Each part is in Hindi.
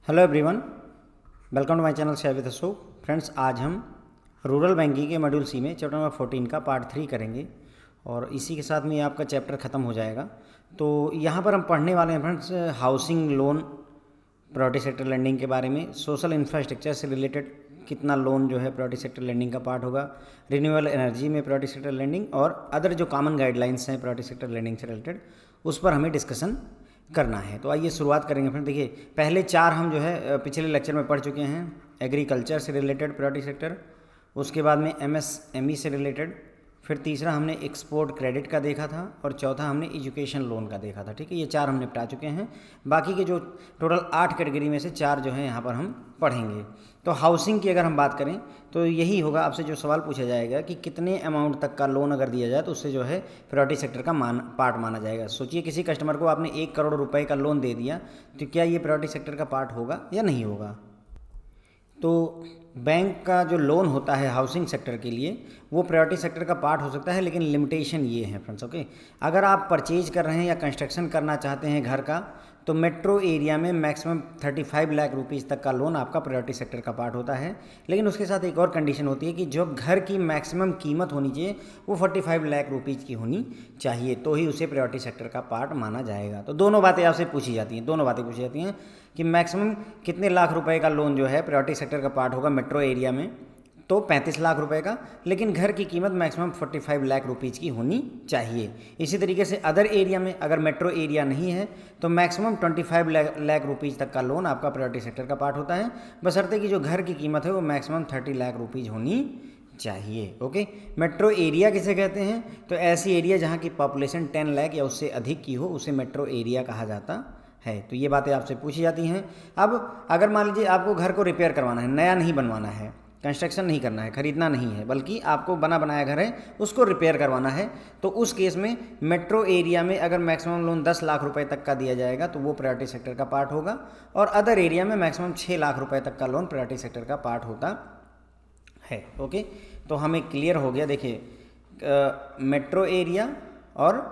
Hello everyone, welcome to my channel share with Ashok. Friends, आज हम रूरल बैंकिंग के मॉड्यूल सी में चैप्टर नंबर 14 का पार्ट 3 करेंगे और इसी के साथ में आपका चैप्टर ख़त्म हो जाएगा। तो यहाँ पर हम पढ़ने वाले हैं friends housing loan, priority sector lending के बारे में, सोशल इंफ्रास्ट्रक्चर से रिलेटेड कितना लोन जो है प्रायोरिटी सेक्टर लेंडिंग का पार्ट होगा, रिन्यूएबल एनर्जी में प्रायोरिटी सेक्टर लेंडिंग और अदर जो कॉमन गाइडलाइंस हैं प्रायोरिटी सेक्टर लेंडिंग से रिलेटेड, उस पर हमें डिस्कशन करना है। तो आइए शुरुआत करेंगे। फिर देखिए, पहले 4 हम जो है पिछले लेक्चर में पढ़ चुके हैं। एग्रीकल्चर से रिलेटेड प्रायोरिटी सेक्टर, उसके बाद में एमएसएमई से रिलेटेड, फिर तीसरा हमने एक्सपोर्ट क्रेडिट का देखा था और चौथा हमने एजुकेशन लोन का देखा था। ठीक है, ये 4 हम निपटा चुके हैं। बाकी के जो टोटल 8 कैटेगरी में से 4 जो है यहाँ पर हम पढ़ेंगे। तो हाउसिंग की अगर हम बात करें तो यही होगा, आपसे जो सवाल पूछा जाएगा कि कितने अमाउंट तक का लोन अगर दिया जाए तो उससे जो है प्रायोरिटी सेक्टर का पार्ट माना जाएगा। सोचिए, किसी कस्टमर को आपने 1 करोड़ रुपए का लोन दे दिया, तो क्या ये प्रायोरिटी सेक्टर का पार्ट होगा या नहीं होगा? तो बैंक का जो लोन होता है हाउसिंग सेक्टर के लिए, वो प्रायोरिटी सेक्टर का पार्ट हो सकता है, लेकिन लिमिटेशन ये है फ्रेंड्स। ओके, अगर आप परचेज कर रहे हैं या कंस्ट्रक्शन करना चाहते हैं घर का, तो मेट्रो एरिया में मैक्सिमम 35 लाख रुपीज़ तक का लोन आपका प्रायोरिटी सेक्टर का पार्ट होता है। लेकिन उसके साथ एक और कंडीशन होती है कि जो घर की मैक्सिमम कीमत होनी चाहिए वो 45 लाख रुपीज़ की होनी चाहिए, तो ही उसे प्रायोरिटी सेक्टर का पार्ट माना जाएगा। तो दोनों बातें आपसे पूछी जाती हैं, कि मैक्सिमम कितने लाख रुपए का लोन जो है प्रायोरिटी सेक्टर का पार्ट होगा मेट्रो एरिया में, तो 35 लाख रुपए का, लेकिन घर की कीमत मैक्सिमम 45 लाख रुपीज़ की होनी चाहिए। इसी तरीके से अदर एरिया में, अगर मेट्रो एरिया नहीं है तो मैक्सिमम 25 लाख रुपीज़ तक का लोन आपका प्रायोरिटी सेक्टर का पार्ट होता है, बशर्ते कि जो घर की कीमत है वो मैक्सिमम 30 लाख रुपीज़ होनी चाहिए। ओके, मेट्रो एरिया किसे कहते हैं? तो ऐसी एरिया जहाँ की पॉपुलेशन 10 लाख या उससे अधिक की हो, उसे मेट्रो एरिया कहा जाता है। तो ये बातें आपसे पूछी जाती हैं। अब अगर मान लीजिए आपको घर को रिपेयर करवाना है, नया नहीं बनवाना है, कंस्ट्रक्शन नहीं करना है, खरीदना नहीं है, बल्कि आपको बना बनाया घर है उसको रिपेयर करवाना है, तो उस केस में मेट्रो एरिया में अगर मैक्सिमम लोन 10 लाख रुपए तक का दिया जाएगा तो वो प्रायोरिटी सेक्टर का पार्ट होगा, और अदर एरिया में मैक्सिमम 6 लाख रुपए तक का लोन प्रायोरिटी सेक्टर का पार्ट होता है। ओके, तो हमें क्लियर हो गया। देखिए, मेट्रो एरिया और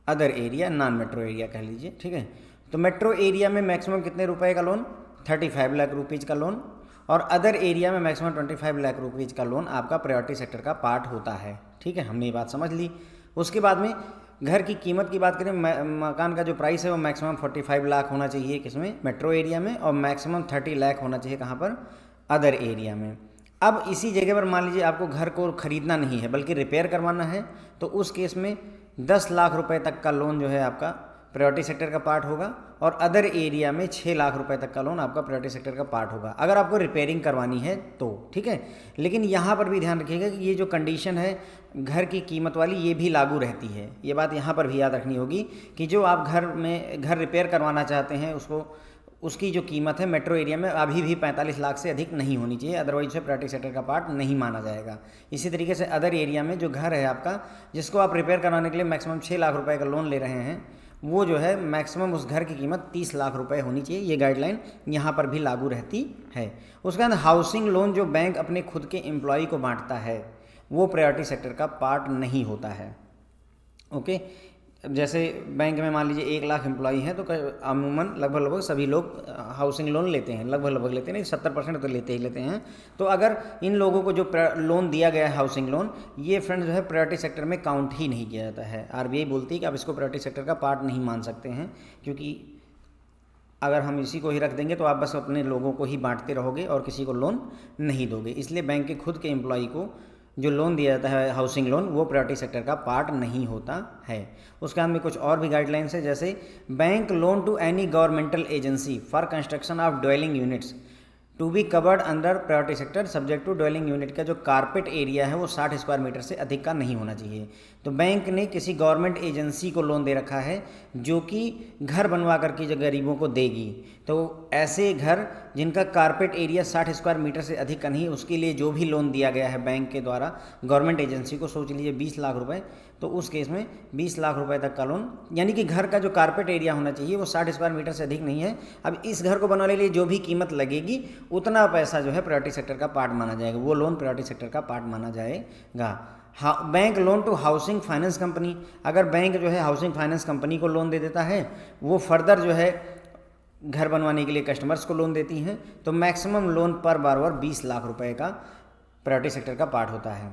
other area, non metro area कह लीजिए। ठीक है, तो मेट्रो एरिया में मैक्सिमम कितने रुपए का लोन? 35 लाख रुपीज़ का लोन, और अदर एरिया में मैक्सिमम 25 लाख रुपीज़ का लोन आपका प्रायोरिटी सेक्टर का पार्ट होता है। ठीक है, हमने ये बात समझ ली। उसके बाद में घर की कीमत की बात करें, मकान का जो प्राइस है वो मैक्सिमम 45 लाख होना चाहिए किसमें? मेट्रो एरिया में, और मैक्सिमम 30 लाख होना चाहिए कहाँ पर? अदर एरिया में। अब इसी जगह पर मान लीजिए आपको घर को खरीदना नहीं है बल्कि रिपेयर करवाना है, तो उस केस में 10 लाख रुपए तक का लोन जो है आपका प्रायोरिटी सेक्टर का पार्ट होगा, और अदर एरिया में 6 लाख रुपए तक का लोन आपका प्रायोरिटी सेक्टर का पार्ट होगा, अगर आपको रिपेयरिंग करवानी है तो। ठीक है, लेकिन यहाँ पर भी ध्यान रखिएगा कि ये जो कंडीशन है घर की कीमत वाली, ये भी लागू रहती है। ये बात यहाँ पर भी याद रखनी होगी कि जो आप घर रिपेयर करवाना चाहते हैं उसकी जो कीमत है मेट्रो एरिया में अभी भी 45 लाख से अधिक नहीं होनी चाहिए, अदरवाइज उसे प्रायोरिटी सेक्टर का पार्ट नहीं माना जाएगा। इसी तरीके से अदर एरिया में जो घर है आपका, जिसको आप रिपेयर करवाने के लिए मैक्सिमम 6 लाख रुपए का लोन ले रहे हैं, वो जो है मैक्सिमम उस घर की कीमत 30 लाख रुपए होनी चाहिए। ये गाइडलाइन यहाँ पर भी लागू रहती है। उसके बाद हाउसिंग लोन जो बैंक अपने खुद के एम्प्लॉय को बांटता है, वो प्रायोरिटी सेक्टर का पार्ट नहीं होता है। ओके, जैसे बैंक में मान लीजिए 1 लाख एम्प्लॉई हैं, तो अमूमन लगभग सभी लोग हाउसिंग लोन लेते हैं, लगभग लेते हैं, नहीं 70% तो लेते ही लेते हैं। तो अगर इन लोगों को जो लोन दिया गया है हाउसिंग लोन, ये फ्रेंड्स जो है प्रायोरिटी सेक्टर में काउंट ही नहीं किया जाता है। आरबीआई बोलती है कि आप इसको प्रायोरिटी सेक्टर का पार्ट नहीं मान सकते हैं, क्योंकि अगर हम इसी को ही रख देंगे तो आप बस अपने लोगों को ही बांटते रहोगे और किसी को लोन नहीं दोगे। इसलिए बैंक के खुद के एम्प्लॉई को जो लोन दिया जाता है हाउसिंग लोन, वो प्रायोरिटी सेक्टर का पार्ट नहीं होता है। उसके बाद में कुछ और भी गाइडलाइंस है, जैसे bank loan to any governmental agency for construction of dwelling units to be covered under priority sector subject to dwelling unit का जो कारपेट एरिया है वो 60 स्क्वायर मीटर से अधिक का नहीं होना चाहिए। तो बैंक ने किसी गवर्नमेंट एजेंसी को लोन दे रखा है जो कि घर बनवा करके जो गरीबों को देगी, तो ऐसे घर जिनका कारपेट एरिया 60 स्क्वायर मीटर से अधिक का नहीं, उसके लिए जो भी लोन दिया गया है बैंक के द्वारा गवर्नमेंट एजेंसी को, सोच लीजिए 20 लाख रुपए, तो उस केस में 20 लाख रुपए तक का लोन, यानी कि घर का जो कारपेट एरिया होना चाहिए वो 60 स्क्वायर मीटर से अधिक नहीं है। अब इस घर को बनवाने के लिए जो भी कीमत लगेगी उतना पैसा जो है प्रायोरिटी सेक्टर का पार्ट माना जाएगा, वो लोन प्रायोरिटी सेक्टर का पार्ट माना जाएगा। Bank loan to housing finance company, अगर बैंक जो है हाउसिंग फाइनेंस कंपनी को लोन दे देता है, वो फर्दर जो है घर बनवाने के लिए कस्टमर्स को लोन देती हैं, तो मैक्सिमम लोन पर बारोवर 20 लाख रुपए का प्रायोरिटी सेक्टर का पार्ट होता है।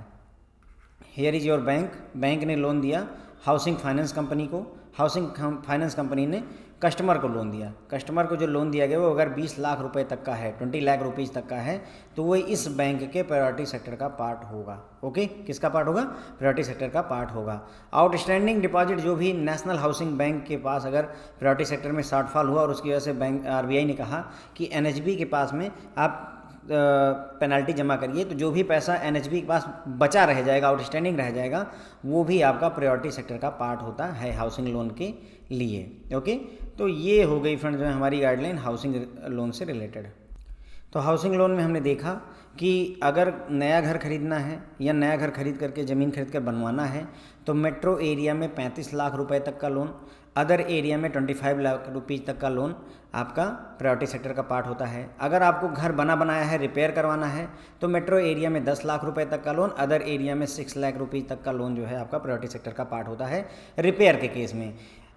Here is your bank, bank ने लोन दिया हाउसिंग फाइनेंस कंपनी को, हाउसिंग फाइनेंस कंपनी ने कस्टमर को लोन दिया। कस्टमर को जो लोन दिया गया वो अगर 20 लाख रुपए तक का है, 20 लाख रुपीज़ तक का है, तो वो इस बैंक के प्रायोरिटी सेक्टर का पार्ट होगा। ओके, किसका पार्ट होगा? प्रायोरिटी सेक्टर का पार्ट होगा। आउटस्टैंडिंग डिपॉजिट जो भी नेशनल हाउसिंग बैंक के पास अगर प्रायोरिटी सेक्टर में शॉर्टफॉल हुआ और उसकी वजह से बैंक आरबीआई ने कहा कि एनएचबी के पास में आप पेनल्टी जमा करिए, तो जो भी पैसा एनएचबी के पास बचा रह जाएगा, आउटस्टैंडिंग रह जाएगा, वो भी आपका प्रायोरिटी सेक्टर का पार्ट होता है हाउसिंग लोन के लिए। ओके, तो ये हो गई फ्रेंड्स जो है हमारी गाइडलाइन हाउसिंग लोन से रिलेटेड। तो हाउसिंग लोन में हमने देखा कि अगर नया घर खरीदना है या नया घर खरीद करके ज़मीन खरीद कर बनवाना है तो मेट्रो एरिया में 35 लाख रुपए तक का लोन, अदर एरिया में 25 लाख रुपीज़ तक का लोन आपका प्रायोरिटी सेक्टर का पार्ट होता है। अगर आपको घर बना बनाया है, रिपेयर करवाना है, तो मेट्रो एरिया में 10 लाख रुपए तक का लोन, अदर एरिया में 6 लाख रुपीज़ तक का लोन जो है आपका प्रायोरिटी सेक्टर का पार्ट होता है रिपेयर के केस में।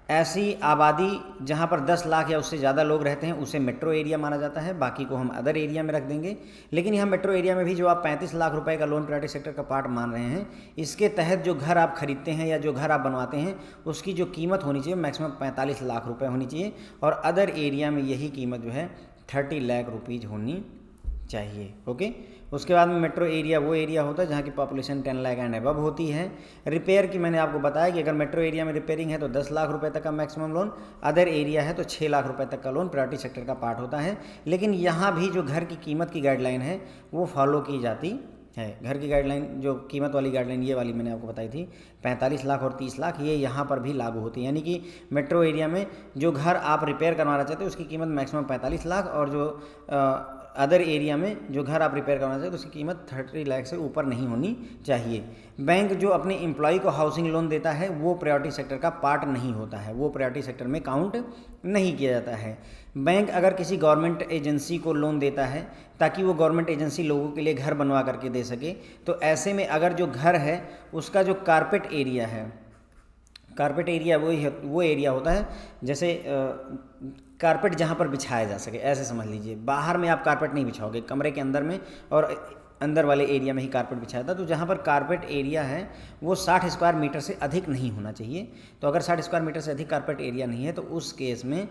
ऐसी आबादी जहाँ पर 10 लाख या उससे ज़्यादा लोग रहते हैं उसे मेट्रो एरिया माना जाता है, बाकी को हम अदर एरिया में रख देंगे। लेकिन यहाँ मेट्रो एरिया में भी जो आप 35 लाख रुपए का लोन प्रायोरिटी सेक्टर का पार्ट मान रहे हैं, इसके तहत जो घर आप खरीदते हैं या जो घर आप बनवाते हैं उसकी जो कीमत होनी चाहिए मैक्सिमम 45 लाख रुपये होनी चाहिए, और अदर एरिया में यही कीमत जो है 30 लाख रुपीज़ होनी चाहिए। ओके, उसके बाद में मेट्रो एरिया वो एरिया होता है जहाँ की पॉपुलेशन 10 लाख एंड अबव होती है। रिपेयर की मैंने आपको बताया कि अगर मेट्रो एरिया में रिपेयरिंग है तो 10 लाख रुपए तक का मैक्सिमम लोन, अदर एरिया है तो 6 लाख रुपए तक का लोन प्रायोरिटी सेक्टर का पार्ट होता है। लेकिन यहाँ भी जो घर की कीमत की गाइडलाइन है वो फॉलो की जाती है। घर की गाइडलाइन जो कीमत वाली गाइडलाइन ये वाली मैंने आपको बताई थी 45 लाख और 30 लाख, ये यहाँ पर भी लागू होती है। यानी कि मेट्रो एरिया में जो घर आप रिपेयर करवाना चाहते हो उसकी कीमत मैक्सिमम 45 लाख, और जो अदर एरिया में जो घर आप रिपेयर करना चाहते हो उसकी कीमत 30 लाख से ऊपर नहीं होनी चाहिए। बैंक जो अपने एम्प्लॉय को हाउसिंग लोन देता है वो प्रायोरिटी सेक्टर का पार्ट नहीं होता है, वो प्रायोरिटी सेक्टर में काउंट नहीं किया जाता है। बैंक अगर किसी गवर्नमेंट एजेंसी को लोन देता है ताकि वो गवर्नमेंट एजेंसी लोगों के लिए घर बनवा करके दे सके, तो ऐसे में अगर जो घर है उसका जो कारपेट एरिया है, कारपेट एरिया वो एरिया होता है जैसे कारपेट जहाँ पर बिछाया जा सके, ऐसे समझ लीजिए। बाहर में आप कारपेट नहीं बिछाओगे, कमरे के अंदर में और अंदर वाले एरिया में ही कारपेट बिछाया था। तो जहाँ पर कारपेट एरिया है वो 60 स्क्वायर मीटर से अधिक नहीं होना चाहिए। तो अगर 60 स्क्वायर मीटर से अधिक कारपेट एरिया नहीं है तो उस केस में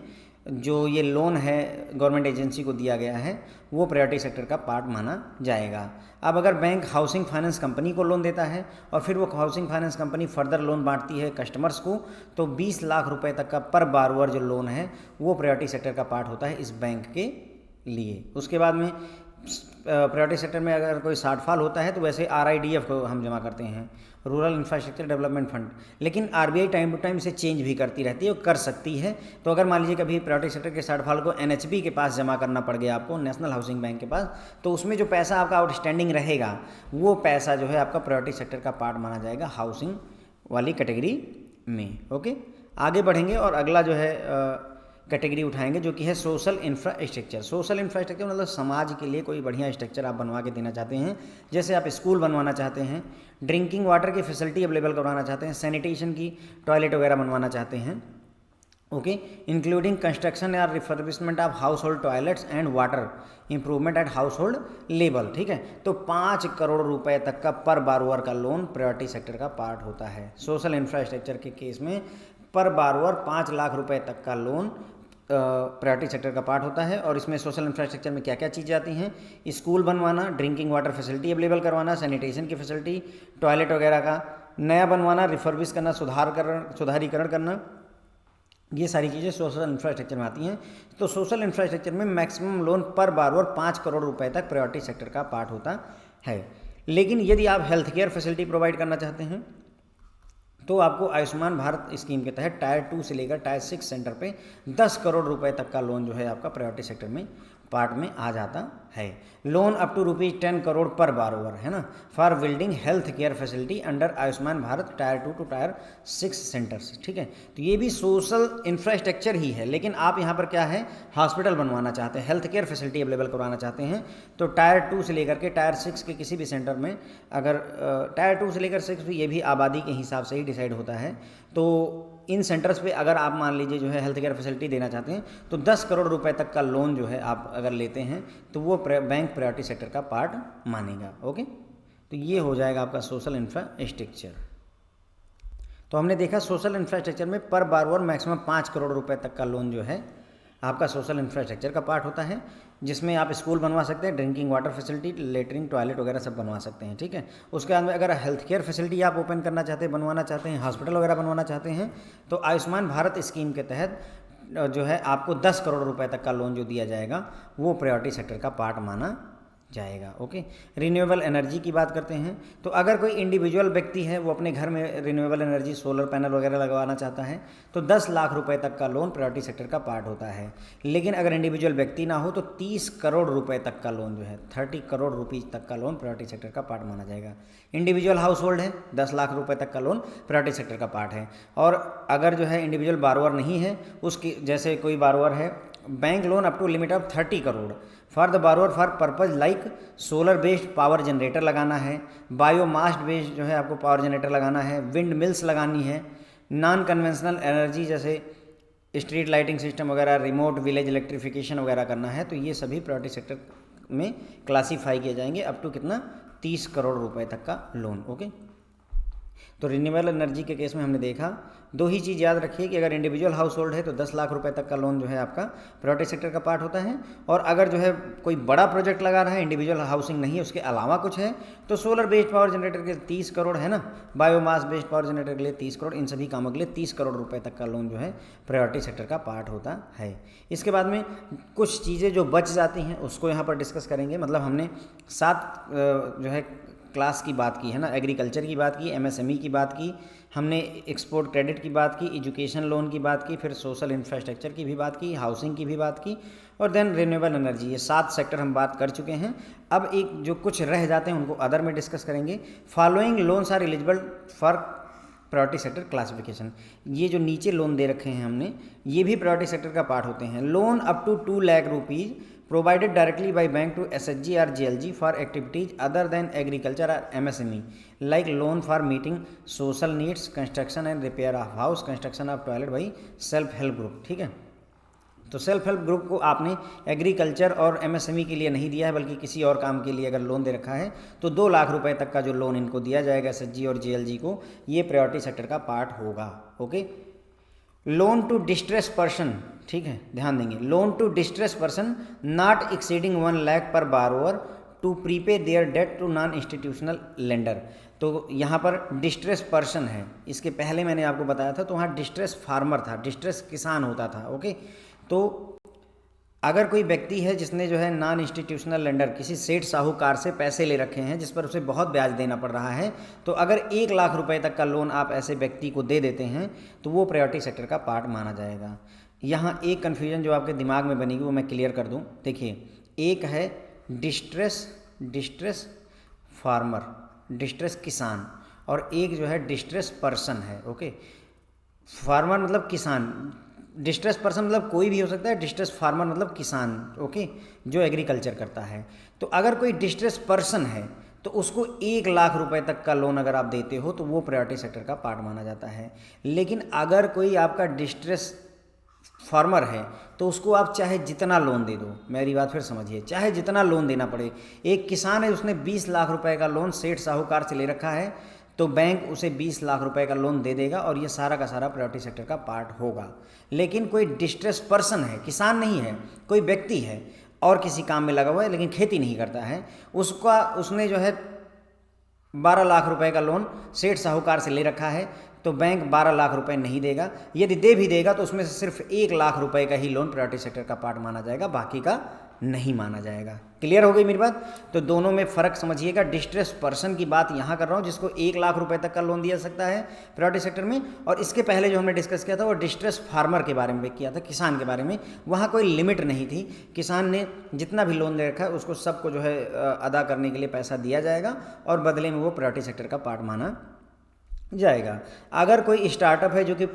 जो ये लोन है गवर्नमेंट एजेंसी को दिया गया है वो प्रायोरिटी सेक्टर का पार्ट माना जाएगा। अब अगर बैंक हाउसिंग फाइनेंस कंपनी को लोन देता है और फिर वो housing finance company further loan बांटती है कस्टमर्स को, तो 20 लाख रुपए तक का पर बारोवर जो लोन है वो प्रायोरिटी सेक्टर का पार्ट होता है इस बैंक के लिए। उसके बाद में प्रायोरिटी सेक्टर में अगर कोई शॉर्टफॉल होता है तो वैसे RIDF को हम जमा करते हैं, रूरल इंफ्रास्ट्रक्चर डेवलपमेंट फंड। लेकिन RBI टाइम टू टाइम से चेंज भी करती रहती है और कर सकती है। तो अगर मान लीजिए कभी प्रायोरिटी सेक्टर के शॉर्टफॉल को NHB के पास जमा करना पड़ गया आपको, नेशनल हाउसिंग बैंक के पास, तो उसमें जो पैसा आपका आउटस्टैंडिंग रहेगा वो पैसा जो है आपका प्रायोरिटी सेक्टर का पार्ट माना जाएगा हाउसिंग वाली कैटेगरी में। ओके, आगे बढ़ेंगे और अगला जो है कैटेगरी उठाएंगे जो कि है सोशल इंफ्रास्ट्रक्चर। सोशल इंफ्रास्ट्रक्चर मतलब समाज के लिए कोई बढ़िया स्ट्रक्चर आप बनवा के देना चाहते हैं, जैसे आप स्कूल बनवाना चाहते हैं, ड्रिंकिंग वाटर की फैसिलिटी अवेलेबल करवाना चाहते हैं, सैनिटेशन की टॉयलेट वगैरह बनवाना चाहते हैं। ओके, इंक्लूडिंग कंस्ट्रक्शन या refurbishment of house hold toilets and water improvement at house hold level. ठीक है, तो 5 करोड़ रुपए तक का पर बारोवर का लोन प्रायोरिटी सेक्टर का पार्ट होता है। सोशल इंफ्रास्ट्रक्चर के केस में पर बारोवर 5 लाख रुपए तक का लोन प्रायोरिटी सेक्टर का पार्ट होता है। और इसमें सोशल इंफ्रास्ट्रक्चर में क्या क्या चीज़ें आती हैं? स्कूल बनवाना, ड्रिंकिंग वाटर फैसिलिटी अवेलेबल करवाना, सैनिटेशन की फैसिलिटी, टॉयलेट वगैरह का नया बनवाना, रिफर्बिश करना, सुधारीकरण करना, ये सारी चीज़ें सोशल इंफ्रास्ट्रक्चर में आती हैं। तो सोशल इंफ्रास्ट्रक्चर में मैक्सिमम लोन पर बारोवर 5 करोड़ रुपए तक प्रायोरिटी सेक्टर का पार्ट होता है। लेकिन यदि आप हेल्थ केयर फैसिलिटी प्रोवाइड करना चाहते हैं तो आपको आयुष्मान भारत स्कीम के तहत टायर 2 से लेकर टायर 6 सेंटर पे 10 करोड़ रुपए तक का लोन जो है आपका प्रायोरिटी सेक्टर में पार्ट में आ जाता है। लोन अप टू ₹10 करोड़ पर बारोवर, है ना, for building health care facility under Ayushman Bharat tier 2 to tier 6 centres. ठीक है, तो ये भी सोशल इंफ्रास्ट्रक्चर ही है, लेकिन आप यहाँ पर क्या है, हॉस्पिटल बनवाना चाहते हैं, हेल्थ केयर फैसिलिटी अवेलेबल करवाना चाहते हैं, तो टायर 2 से लेकर के टायर 6 के किसी भी सेंटर में, अगर टायर 2 से लेकर 6 भी ये भी आबादी के हिसाब से ही डिसाइड होता है, तो इन सेंटर्स पे अगर आप मान लीजिए जो है हेल्थ केयर फैसिलिटी देना चाहते हैं तो 10 करोड़ रुपए तक का लोन जो है आप अगर लेते हैं तो वो बैंक प्रायोरिटी सेक्टर का पार्ट मानेगा। ओके, तो ये हो जाएगा आपका सोशल इंफ्रास्ट्रक्चर। तो हमने देखा सोशल इंफ्रास्ट्रक्चर में पर बारोवर मैक्सिमम 5 करोड़ रुपए तक का लोन जो है आपका सोशल इंफ्रास्ट्रक्चर का पार्ट होता है, जिसमें आप स्कूल बनवा सकते हैं, drinking water facility, latrine, toilet वगैरह सब बनवा सकते हैं। ठीक है, उसके बाद में अगर हेल्थ केयर फैसिलिटी आप ओपन करना चाहते हैं, बनवाना चाहते हैं, हॉस्पिटल वगैरह बनवाना चाहते हैं, तो आयुष्मान भारत स्कीम के तहत जो है आपको 10 करोड़ रुपए तक का लोन जो दिया जाएगा वो प्रायोरिटी सेक्टर का पार्ट माना जाएगा। ओके, रिन्यूएबल एनर्जी की बात करते हैं तो अगर कोई इंडिविजुअल व्यक्ति है वो अपने घर में रिन्यूएबल एनर्जी सोलर पैनल वगैरह लगवाना चाहता है तो 10 लाख रुपए तक का लोन प्रायोरिटी सेक्टर का पार्ट होता है। लेकिन अगर इंडिविजुअल व्यक्ति ना हो तो 30 करोड़ रुपए तक का लोन जो है 30 करोड़ रुपीज तक का लोन प्रायोरिटी सेक्टर का पार्ट माना जाएगा। इंडिविजुअल हाउस होल्ड है 10 लाख रुपए तक का लोन प्रायोरिटी सेक्टर का पार्ट है। और अगर जो है इंडिविजुअल बारोवर नहीं है, उसकी जैसे कोई बारोवर है, bank loan up to limit of 30 crore for the borrower for purpose like solar based power generator लगाना है, बायोमास बेस्ड जो है आपको पावर जनरेटर लगाना है, विंड मिल्स लगानी है, नॉन कन्वेंशनल एनर्जी जैसे स्ट्रीट लाइटिंग सिस्टम वगैरह, रिमोट विलेज इलेक्ट्रिफिकेशन वगैरह करना है, तो ये सभी प्रायोरिटी सेक्टर में क्लासीफाई किए जाएंगे अप टू कितना 30 करोड़ रुपए तक का लोन। ओके, तो रिन्यूएबल एनर्जी के केस में हमने देखा दो ही चीज़ याद रखिए कि अगर इंडिविजुअल हाउस होल्ड है तो 10 लाख रुपए तक का लोन जो है आपका प्रायोरिटी सेक्टर का पार्ट होता है। और अगर जो है कोई बड़ा प्रोजेक्ट लगा रहा है, इंडिविजुअल हाउसिंग नहीं है, उसके अलावा कुछ है, तो सोलर बेस्ड पावर जनरेटर के 30 करोड़ है ना, बायोमास बेस्ड पावर जनरेटर के लिए 30 करोड़, इन सभी कामों के लिए 30 करोड़ रुपए तक का लोन जो है प्रायोरिटी सेक्टर का पार्ट होता है। इसके बाद में कुछ चीज़ें जो बच जाती हैं उसको यहाँ पर डिस्कस करेंगे। मतलब हमने 7 जो है क्लास की बात की है ना, एग्रीकल्चर की बात की, एमएसएमई की बात की, हमने एक्सपोर्ट क्रेडिट की बात की, एजुकेशन लोन की बात की, फिर सोशल इंफ्रास्ट्रक्चर की भी बात की, हाउसिंग की भी बात की, और देन रिन्यूएबल एनर्जी। ये 7 सेक्टर हम बात कर चुके हैं। अब एक जो कुछ रह जाते हैं उनको अदर में डिस्कस करेंगे। Following loans are eligible for priority sector classification. ये जो नीचे लोन दे रखे हैं हमने, ये भी प्रायोरिटी सेक्टर का पार्ट होते हैं। Loan up to 2 lakh rupees provided directly by bank to SHG or GLG for activities other than agriculture or MSME, like loan for meeting social needs, construction and repair of house, construction of toilet by self help group। ठीक है, तो सेल्फ हेल्प ग्रुप को आपने एग्रीकल्चर और एमएसएमई के लिए नहीं दिया है बल्कि किसी और काम के लिए अगर लोन दे रखा है तो 2 लाख रुपए तक का जो लोन इनको दिया जाएगा एसएचजी और जीएलजी को, ये प्रायोरिटी सेक्टर का पार्ट होगा। Okay, loan to distress person, ठीक है, ध्यान देंगे, loan to distress person not exceeding 1 lakh पर borrower to prepay their debt to non institutional lender. तो यहाँ पर डिस्ट्रेस पर्सन है, इसके पहले मैंने आपको बताया था तो वहाँ डिस्ट्रेस फार्मर था, डिस्ट्रेस किसान होता था। ओके, तो अगर कोई व्यक्ति है जिसने जो है नॉन इंस्टीट्यूशनल लेंडर किसी सेठ साहूकार से पैसे ले रखे हैं जिस पर उसे बहुत ब्याज देना पड़ रहा है, तो अगर 1 लाख रुपए तक का लोन आप ऐसे व्यक्ति को दे देते हैं तो वो प्रायोरिटी सेक्टर का पार्ट माना जाएगा। यहाँ एक कन्फ्यूजन जो आपके दिमाग में बनेगी वो मैं क्लियर कर दूँ। देखिए, एक है डिस्ट्रेस फार्मर, डिस्ट्रेस किसान, और एक जो है डिस्ट्रेस पर्सन है। ओके, फार्मर मतलब किसान, डिस्ट्रेस पर्सन मतलब कोई भी हो सकता है, डिस्ट्रेस फार्मर मतलब किसान। ओके, जो एग्रीकल्चर करता है। तो अगर कोई डिस्ट्रेस पर्सन है तो उसको 1 लाख रुपए तक का लोन अगर आप देते हो तो वो प्रायोरिटी सेक्टर का पार्ट माना जाता है। लेकिन अगर कोई आपका डिस्ट्रेस फार्मर है तो उसको आप चाहे जितना लोन दे दो, मेरी बात फिर समझिए, चाहे जितना लोन देना पड़े। एक किसान है, उसने 20 लाख रुपए का लोन सेठ साहूकार से ले रखा है तो बैंक उसे 20 लाख रुपए का लोन दे देगा और ये सारा का सारा प्रायोरिटी सेक्टर का पार्ट होगा। लेकिन कोई डिस्ट्रेस पर्सन है, किसान नहीं है, कोई व्यक्ति है और किसी काम में लगा हुआ है लेकिन खेती नहीं करता है, उसने जो है 12 लाख रुपए का लोन सेठ साहूकार से ले रखा है तो बैंक 12 लाख रुपए नहीं देगा। यदि दे भी देगा तो उसमें से सिर्फ 1 लाख रुपए का ही लोन प्रायोरिटी सेक्टर का पार्ट माना जाएगा, बाकी का नहीं माना जाएगा। क्लियर हो गई मेरी बात? तो दोनों में फ़र्क समझिएगा। डिस्ट्रेस पर्सन की बात यहाँ कर रहा हूँ जिसको 1 लाख रुपए तक का लोन दिया सकता है प्रायोरिटी सेक्टर में, और इसके पहले जो हमने डिस्कस किया था वो डिस्ट्रेस फार्मर के बारे में किया था, किसान के बारे में। वहाँ कोई लिमिट नहीं थी, किसान ने जितना भी लोन दे रखा है उसको सबको जो है अदा करने के लिए पैसा दिया जाएगा और बदले में वो प्रायोरिटी सेक्टर का पार्ट माना जाएगा। अगर कोई स्टार्टअप है जो कि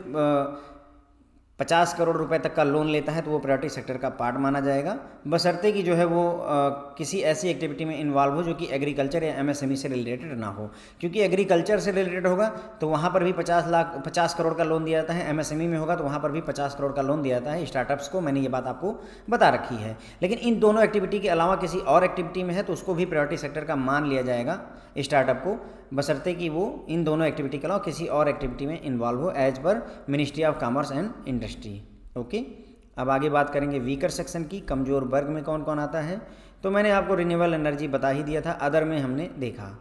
50 करोड़ रुपए तक का लोन लेता है तो वो प्रायोरिटी सेक्टर का पार्ट माना जाएगा, बशर्ते कि जो है वो किसी ऐसी एक्टिविटी में इन्वॉल्व हो जो कि एग्रीकल्चर या एमएसएमई से रिलेटेड ना हो। क्योंकि एग्रीकल्चर से रिलेटेड होगा तो वहाँ पर भी 50 करोड़ का लोन दिया जाता है, एमएसएमई में होगा तो वहाँ पर भी 50 करोड़ का लोन दिया जाता है स्टार्टअप्स को। मैंने ये बात आपको बता रखी है। लेकिन इन दोनों एक्टिविटी के अलावा किसी और एक्टिविटी में है तो उसको भी प्रायोरिटी सेक्टर का मान लिया जाएगा स्टार्टअप को, बशर्ते कि वो इन दोनों एक्टिविटी के अलावा किसी और एक्टिविटी में इन्वॉल्व हो as per ministry of commerce and industry. Okay, अब आगे बात करेंगे वीकर सेक्शन की। कमज़ोर वर्ग में कौन कौन आता है, तो मैंने आपको रिन्यूएबल एनर्जी बता ही दिया था, अदर में हमने देखा।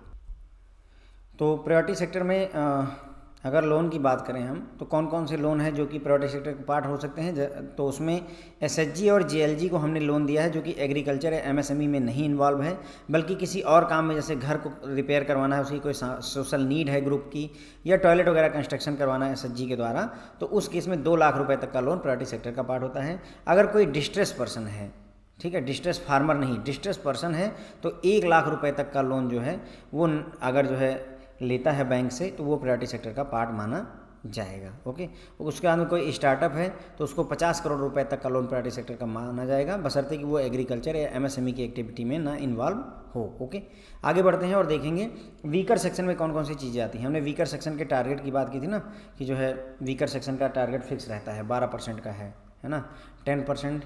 तो प्रायोरिटी सेक्टर में अगर लोन की बात करें हम तो कौन कौन से लोन है जो कि प्रायोरिटी सेक्टर के पार्ट हो सकते हैं, तो उसमें एसएचजी और जेएलजी को हमने लोन दिया है जो कि एग्रीकल्चर या एमएसएमई में नहीं इन्वॉल्व है, बल्कि किसी और काम में, जैसे घर को रिपेयर करवाना है, उसकी कोई सोशल नीड है ग्रुप की, या टॉयलेट वगैरह कंस्ट्रक्शन करवाना है एसएचजी के द्वारा, तो उस केस में 2 लाख रुपये तक का लोन प्रायोरिटी सेक्टर का पार्ट होता है। अगर कोई डिस्ट्रेस पर्सन है, ठीक है, डिस्ट्रेस फार्मर नहीं, डिस्ट्रेस पर्सन है, तो 1 लाख रुपये तक का लोन जो है वो अगर जो है लेता है बैंक से तो वो प्रायोरिटी सेक्टर का पार्ट माना जाएगा। ओके, उसके बाद में कोई स्टार्टअप है तो उसको 50 करोड़ रुपए तक का लोन प्रायोरिटी सेक्टर का माना जाएगा, बशर्ते कि वो एग्रीकल्चर या एमएसएमई की एक्टिविटी में ना इन्वॉल्व हो। ओके, आगे बढ़ते हैं और देखेंगे वीकर सेक्शन में कौन कौन सी चीज़ें आती हैं। हमने वीकर सेक्शन के टारगेट की बात की थी ना, कि जो है वीकर सेक्शन का टारगेट फिक्स रहता है, 12% का है ना, 10%,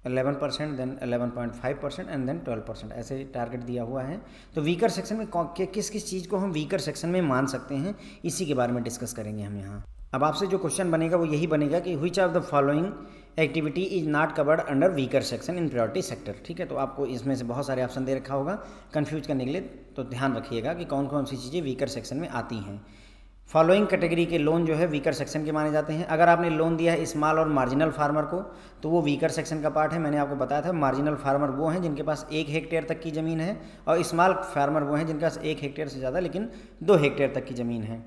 11%, देन 11.5% एंड देन 12%, ऐसे टारगेट दिया हुआ है। तो वीकर सेक्शन में किस किस चीज़ को हम वीकर सेक्शन में मान सकते हैं, इसी के बारे में डिस्कस करेंगे हम यहाँ। अब आपसे जो क्वेश्चन बनेगा वो यही बनेगा कि which of the following activity is not covered under weaker section in priority sector. ठीक है, तो आपको इसमें से बहुत सारे ऑप्शन दे रखा होगा कंफ्यूज करने के लिए, तो ध्यान रखिएगा कि कौन कौन सी चीज़ें वीकर सेक्शन में आती हैं। फॉलोइंग कैटेगरी के लोन जो है वीकर सेक्शन के माने जाते हैं। अगर आपने लोन दिया है स्मॉल और मार्जिनल फार्मर को तो वो वीकर सेक्शन का पार्ट है। मैंने आपको बताया था मार्जिनल फार्मर वो हैं जिनके पास 1 हेक्टेयर तक की ज़मीन है, और स्मॉल फार्मर वो हैं जिनके पास 1 हेक्टेयर से ज़्यादा लेकिन 2 हेक्टेयर तक की ज़मीन है।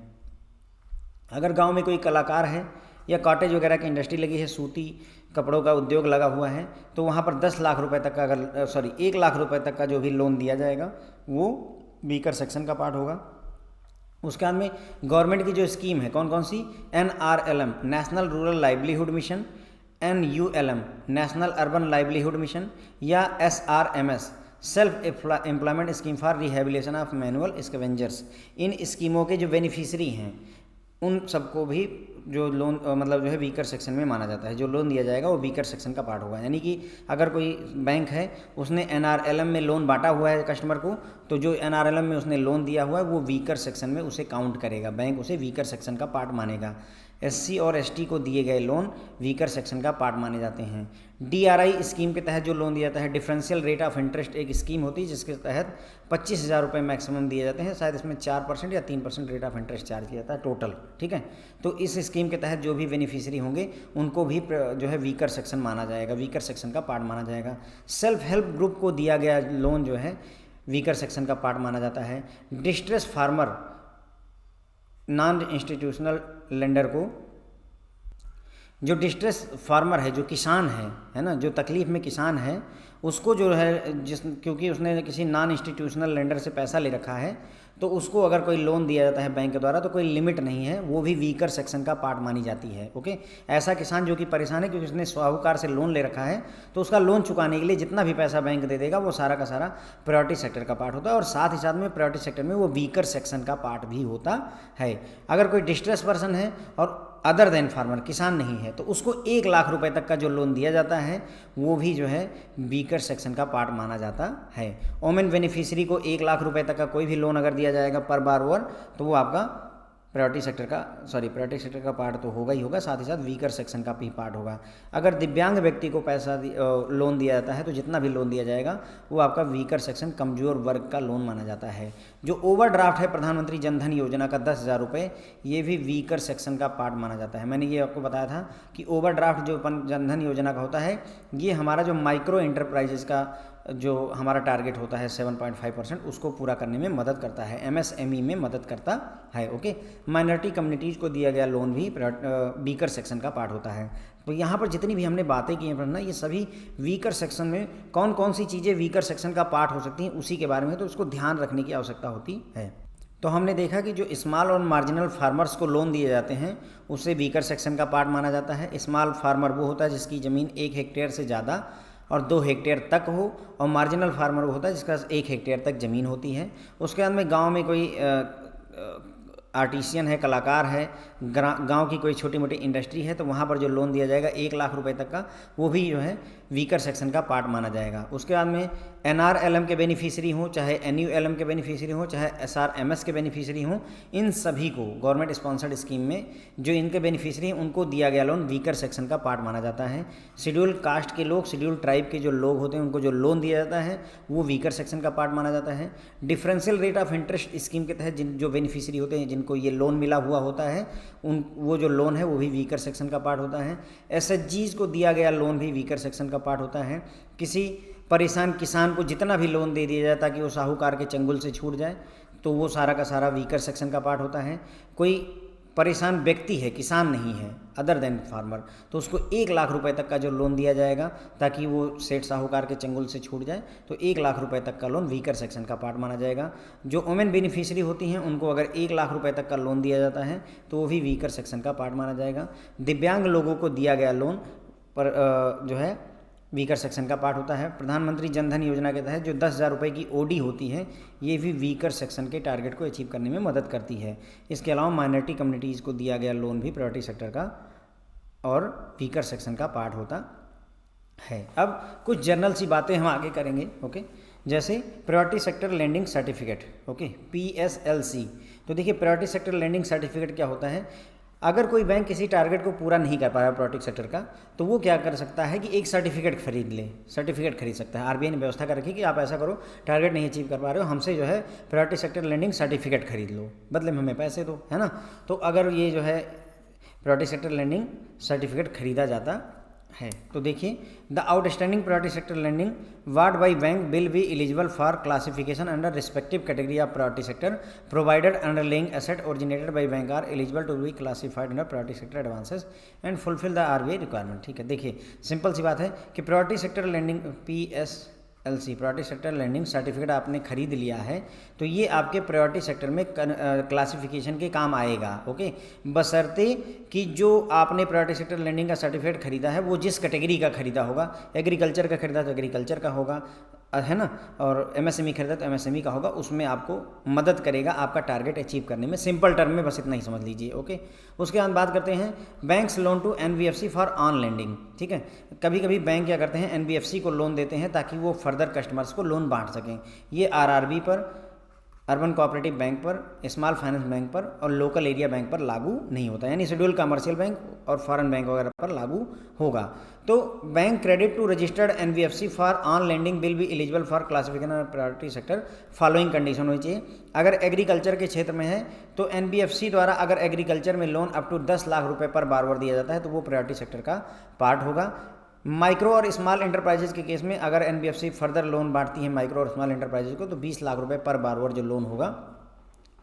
अगर गाँव में कोई कलाकार है या कॉटेज वगैरह की इंडस्ट्री लगी है, सूती कपड़ों का उद्योग लगा हुआ है, तो वहाँ पर 10 लाख रुपये तक का 1 लाख रुपये तक का जो भी लोन दिया जाएगा वो वीकर सेक्शन का पार्ट होगा। उसके बाद में गवर्नमेंट की जो स्कीम है कौन कौन सी, NRLM national rural livelihood mission, NULM national urban livelihood mission, या SRMS self employment scheme for rehabilitation of manual scavengers. इन स्कीमों के जो बेनिफिशरी हैं उन सबको भी जो लोन मतलब जो है वीकर सेक्शन में माना जाता है। जो लोन दिया जाएगा वो वीकर सेक्शन का पार्ट होगा। यानी कि अगर कोई बैंक है उसने NRLM में लोन बांटा हुआ है कस्टमर को, तो जो NRLM में उसने लोन दिया हुआ है वो वीकर सेक्शन में उसे काउंट करेगा, बैंक उसे वीकर सेक्शन का पार्ट मानेगा। SC और ST को दिए गए लोन वीकर सेक्शन का पार्ट माने जाते हैं। DRI स्कीम के तहत जो लोन दिया जाता है, डिफरेंशियल रेट ऑफ इंटरेस्ट एक स्कीम होती है जिसके तहत 25,000 रुपये मैक्सिमम दिए जाते हैं। शायद इसमें 4% या 3% रेट ऑफ इंटरेस्ट चार्ज किया जाता है टोटल। ठीक है, तो इस स्कीम के तहत जो भी बेनिफिशियरी होंगे उनको भी जो है वीकर सेक्शन माना जाएगा, वीकर सेक्शन का पार्ट माना जाएगा। सेल्फ हेल्प ग्रुप को दिया गया लोन जो है वीकर सेक्शन का पार्ट माना जाता है। Distress farmer non institutional lender को, जो डिस्ट्रेस फार्मर है, जो किसान है ना, जो तकलीफ़ में किसान है, उसको जो है क्योंकि उसने किसी नॉन इंस्टीट्यूशनल लेंडर से पैसा ले रखा है, तो उसको अगर कोई लोन दिया जाता है बैंक के द्वारा तो कोई लिमिट नहीं है, वो भी वीकर सेक्शन का पार्ट मानी जाती है। ओके, ऐसा किसान जो कि परेशान है क्योंकि उसने साहूकार से लोन ले रखा है, तो उसका लोन चुकाने के लिए जितना भी पैसा बैंक दे देगा वो सारा का सारा प्रायोरिटी सेक्टर का पार्ट होता है, और साथ ही साथ में प्रायोरिटी सेक्टर में वो वीकर सेक्शन का पार्ट भी होता है। अगर कोई डिस्ट्रेस पर्सन है और अदर देन फार्मर, किसान नहीं है, तो उसको 1 लाख रुपए तक का जो लोन दिया जाता है वो भी जो है वीकर सेक्शन का पार्ट माना जाता है। वोमेन बेनिफिशियरी को 1 लाख रुपए तक का कोई भी लोन अगर दिया जाएगा पर बारोवर, तो वो आपका प्रायोरिटी सेक्टर का पार्ट तो होगा ही होगा, साथ ही साथ वीकर सेक्शन का भी पार्ट होगा। अगर दिव्यांग व्यक्ति को पैसा लोन दिया जाता है तो जितना भी लोन दिया जाएगा वो आपका वीकर सेक्शन कमजोर वर्ग का लोन माना जाता है। जो ओवरड्राफ्ट है प्रधानमंत्री जनधन योजना का 10,000 रुपये, ये भी वीकर सेक्शन का पार्ट माना जाता है। मैंने ये आपको बताया था कि ओवरड्राफ्ट जो जनधन योजना का होता है, ये हमारा जो माइक्रो एंटरप्राइजेस का जो हमारा टारगेट होता है 7.5%, उसको पूरा करने में मदद करता है, MSME में मदद करता है। ओके, माइनॉरिटी कम्युनिटीज़ को दिया गया लोन भी वीकर सेक्शन का पार्ट होता है। तो यहाँ पर जितनी भी हमने बातें की हैं ना, ये सभी वीकर सेक्शन में कौन कौन सी चीज़ें वीकर सेक्शन का पार्ट हो सकती हैं उसी के बारे में, तो उसको ध्यान रखने की आवश्यकता होती है। तो हमने देखा कि जो स्मॉल और मार्जिनल फार्मर्स को लोन दिए जाते हैं उसे वीकर सेक्शन का पार्ट माना जाता है। स्मॉल फार्मर वो होता है जिसकी ज़मीन 1 हेक्टेयर से ज़्यादा और 2 हेक्टेयर तक हो, और मार्जिनल फार्मर वो होता है जिसका 1 हेक्टेयर तक ज़मीन होती है। उसके बाद में गांव में कोई आर्टिशियन है, कलाकार है, गांव की कोई छोटी मोटी इंडस्ट्री है, तो वहाँ पर जो लोन दिया जाएगा 1 लाख रुपए तक का, वो भी जो है वीकर सेक्शन का पार्ट माना जाएगा। उसके बाद में NRLM के बेनिफिशियरी हों, चाहे NULM के बेनिफिशियरी हों, चाहे SRMS के बेनिफिशियरी हों, इन सभी को गवर्नमेंट स्पॉन्सर्ड स्कीम में जो इनके बेनिफिशियरी हैं उनको दिया गया लोन वीकर सेक्शन का पार्ट माना जाता है। शेड्यूल कास्ट के लोग, शेड्यूल ट्राइब के जो लोग होते हैं उनको जो लोन दिया जाता है वो वीकर सेक्शन का पार्ट माना जाता है। Differential rate of interest scheme के तहत जो बेनिफिशियरी होते हैं, जिनको ये लोन मिला हुआ होता है, वो जो लोन है वो भी वीकर सेक्शन का पार्ट होता है। SHGs को दिया गया लोन भी वीकर सेक्शन का पार्ट होता है। किसी परेशान किसान को जितना भी लोन दे दिया जाए ताकि वो साहूकार के चंगुल से छूट जाए, तो वो सारा का सारा वीकर सेक्शन का पार्ट होता है। कोई परेशान व्यक्ति है, किसान नहीं है, अदर देन फार्मर, तो उसको 1 लाख रुपए तक का जो लोन दिया जाएगा ताकि वो सेठ साहूकार के चंगुल से छूट जाए, तो 1 लाख रुपए तक का लोन वीकर सेक्शन का पार्ट माना जाएगा। जो वुमेन बेनिफिशियरी होती हैं उनको अगर 1 लाख रुपए तक का लोन दिया जाता है तो वो भी वीकर सेक्शन का पार्ट माना जाएगा। दिव्यांग लोगों को दिया गया लोन पर जो है वीकर सेक्शन का पार्ट होता है। प्रधानमंत्री जनधन योजना के तहत जो 10,000 रुपये की OD होती है, ये भी वीकर सेक्शन के टारगेट को अचीव करने में मदद करती है। इसके अलावा माइनॉरिटी कम्युनिटीज़ को दिया गया लोन भी प्रायोरिटी सेक्टर का और वीकर सेक्शन का पार्ट होता है। अब कुछ जनरल सी बातें हम आगे करेंगे, ओके। जैसे priority sector landing certificate, okay, PSLC। तो देखिए प्रायोरिटी सेक्टर लैंडिंग सर्टिफिकेट क्या होता है। अगर कोई बैंक किसी टारगेट को पूरा नहीं कर पाया प्रायोरिटी सेक्टर का, तो वो क्या कर सकता है कि एक सर्टिफिकेट खरीद ले, सर्टिफिकेट खरीद सकता है। RBI ने व्यवस्था कर रखी कि आप ऐसा करो, टारगेट नहीं अचीव कर पा रहे हो, हमसे जो है प्रायोरिटी सेक्टर लैंडिंग सर्टिफिकेट खरीद लो, बदले में हमें पैसे दो, है ना। तो अगर ये जो है प्रायोरिटी सेक्टर लैंडिंग सर्टिफिकेट खरीदा जाता है, तो देखिए the outstanding priority sector landing ward by bank will be eligible for classification under respective category of priority sector provided underlying asset originated by bank are eligible to be classified under priority sector advances and fulfil the RBI requirement. ठीक है, देखिए सिंपल सी बात है कि priority sector landing PSLC priority sector landing certificate आपने खरीद लिया है, तो ये आपके प्रायोरिटी सेक्टर में क्लासिफिकेशन के काम आएगा, ओके। बशर्ते कि जो आपने प्रायोरिटी सेक्टर लैंडिंग का सर्टिफिकेट खरीदा है वो जिस कैटेगरी का खरीदा होगा, एग्रीकल्चर का खरीदा तो एग्रीकल्चर का होगा, है ना, और MSME खरीदा तो MSME का होगा, उसमें आपको मदद करेगा आपका टारगेट अचीव करने में। सिंपल टर्म में बस इतना ही समझ लीजिए, ओके। उसके बाद बात करते हैं banks loan to NBFC for on landing. ठीक है, कभी कभी बैंक क्या करते हैं, NBFC को लोन देते हैं ताकि वो फर्दर कस्टमर्स को लोन बांट सकें। ये RRB पर, अर्बन कोऑपरेटिव बैंक पर, स्मॉल फाइनेंस बैंक पर और लोकल एरिया बैंक पर लागू नहीं होता, यानी शेड्यूल कमर्शियल बैंक और फॉरेन बैंक वगैरह पर लागू होगा। तो bank credit to registered NBFC for on landing will be eligible for classification priority sector following condition होनी चाहिए। अगर एग्रीकल्चर के क्षेत्र में है तो NBFC द्वारा अगर एग्रीकल्चर में लोन अप टू 10 लाख रुपए पर बारवर दिया जाता है तो वो प्रायोरिटी सेक्टर का पार्ट होगा। माइक्रो और स्मॉल एंटरप्राइजेज के केस में अगर NBFC फर्दर लोन बांटती है माइक्रो और स्मॉल एंटरप्राइजेज को, तो 20 लाख रुपए पर बारवर जो लोन होगा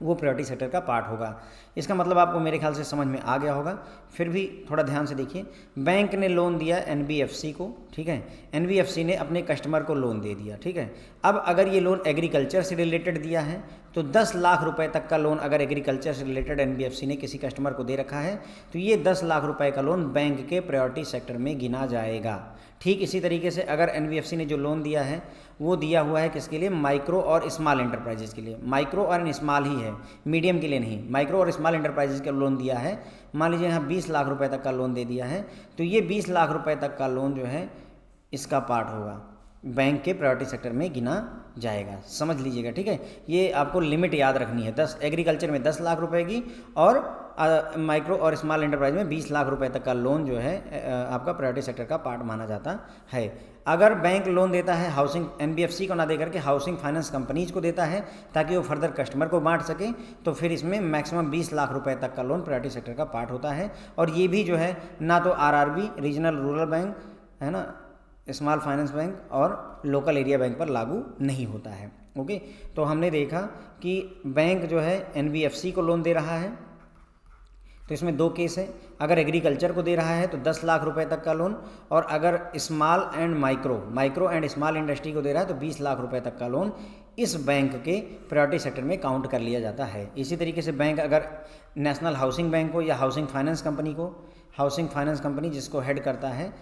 वो प्रायोरिटी सेक्टर का पार्ट होगा। इसका मतलब आपको मेरे ख्याल से समझ में आ गया होगा। फिर भी थोड़ा ध्यान से देखिए, बैंक ने लोन दिया NBFC को, ठीक है, NBFC ने अपने कस्टमर को लोन दे दिया, ठीक है। अब अगर ये लोन एग्रीकल्चर से रिलेटेड दिया है तो 10 लाख रुपए तक का लोन अगर एग्रीकल्चर से रिलेटेड NBFC ने किसी कस्टमर को दे रखा है तो ये 10 लाख रुपए का लोन बैंक के प्रायोरिटी सेक्टर में गिना जाएगा। ठीक इसी तरीके से अगर NBFC ने जो लोन दिया है वो दिया हुआ है किसके लिए, माइक्रो और स्मॉल एंटरप्राइजेज के लिए, माइक्रो और स्मॉल ही है, मीडियम के लिए नहीं, माइक्रो और स्मॉल एंटरप्राइजेज का लोन दिया है, मान लीजिए यहाँ 20 लाख रुपए तक का लोन दे दिया है, तो ये 20 लाख रुपए तक का लोन जो है इसका पार्ट होगा, बैंक के प्रायोरिटी सेक्टर में गिना जाएगा। समझ लीजिएगा, ठीक है। ये आपको लिमिट याद रखनी है, 10 एग्रीकल्चर में 10 लाख रुपए की और माइक्रो और स्मॉल एंटरप्राइज में 20 लाख रुपए तक का लोन जो है आपका प्रायोरिटी सेक्टर का पार्ट माना जाता है। अगर बैंक लोन देता है हाउसिंग, NBFC को ना दे करके हाउसिंग फाइनेंस कंपनीज को देता है ताकि वो फर्दर कस्टमर को बांट सके, तो फिर इसमें मैक्सिमम 20 लाख रुपए तक का लोन प्रायोरिटी सेक्टर का पार्ट होता है। और ये भी जो है ना तो RRB रीजनल रूरल बैंक, है ना, स्मॉल फाइनेंस बैंक और लोकल एरिया बैंक पर लागू नहीं होता है, ओके। तो हमने देखा कि बैंक जो है NBFC को लोन दे रहा है, तो इसमें दो केस है, अगर एग्रीकल्चर को दे रहा है तो 10 लाख रुपए तक का लोन, और अगर small and micro and small industry को दे रहा है तो 20 लाख रुपए तक का लोन इस बैंक के प्रायोरिटी सेक्टर में काउंट कर लिया जाता है। इसी तरीके से बैंक अगर नेशनल हाउसिंग बैंक को या हाउसिंग फाइनेंस कंपनी को, हाउसिंग फाइनेंस कंपनी जिसको हेड करता है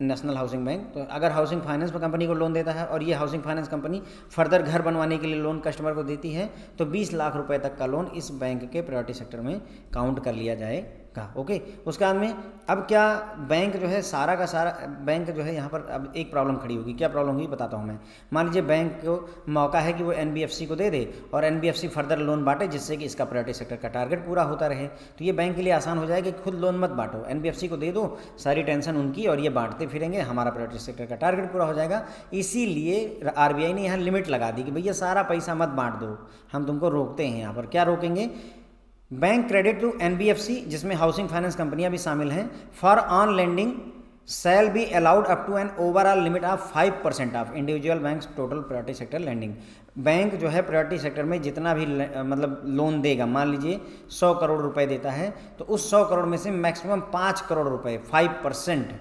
नेशनल हाउसिंग बैंक, तो अगर हाउसिंग फाइनेंस कंपनी को लोन देता है और ये हाउसिंग फाइनेंस कंपनी फर्दर घर बनवाने के लिए लोन कस्टमर को देती है तो 20 लाख रुपए तक का लोन इस बैंक के प्रायोरिटी सेक्टर में काउंट कर लिया जाएगा। ओके, उसके बाद में अब क्या बैंक जो है सारा का सारा बैंक जो है यहाँ पर अब एक प्रॉब्लम खड़ी होगी। क्या प्रॉब्लम होगी बताता हूँ मैं। मान लीजिए बैंक को मौका है कि वो एनबीएफसी को दे दे और एनबीएफसी फर्दर लोन बांटे जिससे कि इसका प्रायोरिटी सेक्टर का टारगेट पूरा होता रहे, तो ये बैंक के लिए आसान हो जाएगा कि खुद लोन मत बांटो, एनबीएफसी को दे दो, सारी टेंशन उनकी और ये बांटते फिरेंगे, हमारा प्रायोरिटी सेक्टर का टारगेट पूरा हो जाएगा। इसीलिए आरबीआई ने यहाँ लिमिट लगा दी कि भैया सारा पैसा मत बांट दो, हम तुमको रोकते हैं। यहाँ पर क्या रोकेंगे, बैंक क्रेडिट टू एनबीएफसी जिसमें हाउसिंग फाइनेंस कंपनियां भी शामिल हैं for on lending shall be allowed up to an overall limit of 5% of individual banks total priority sector lending. Bank जो है प्रायोरिटी सेक्टर में जितना भी मतलब लोन देगा, मान लीजिए 100 करोड़ रुपए देता है तो उस 100 करोड़ में से मैक्सिमम 5 करोड़ रुपए 5%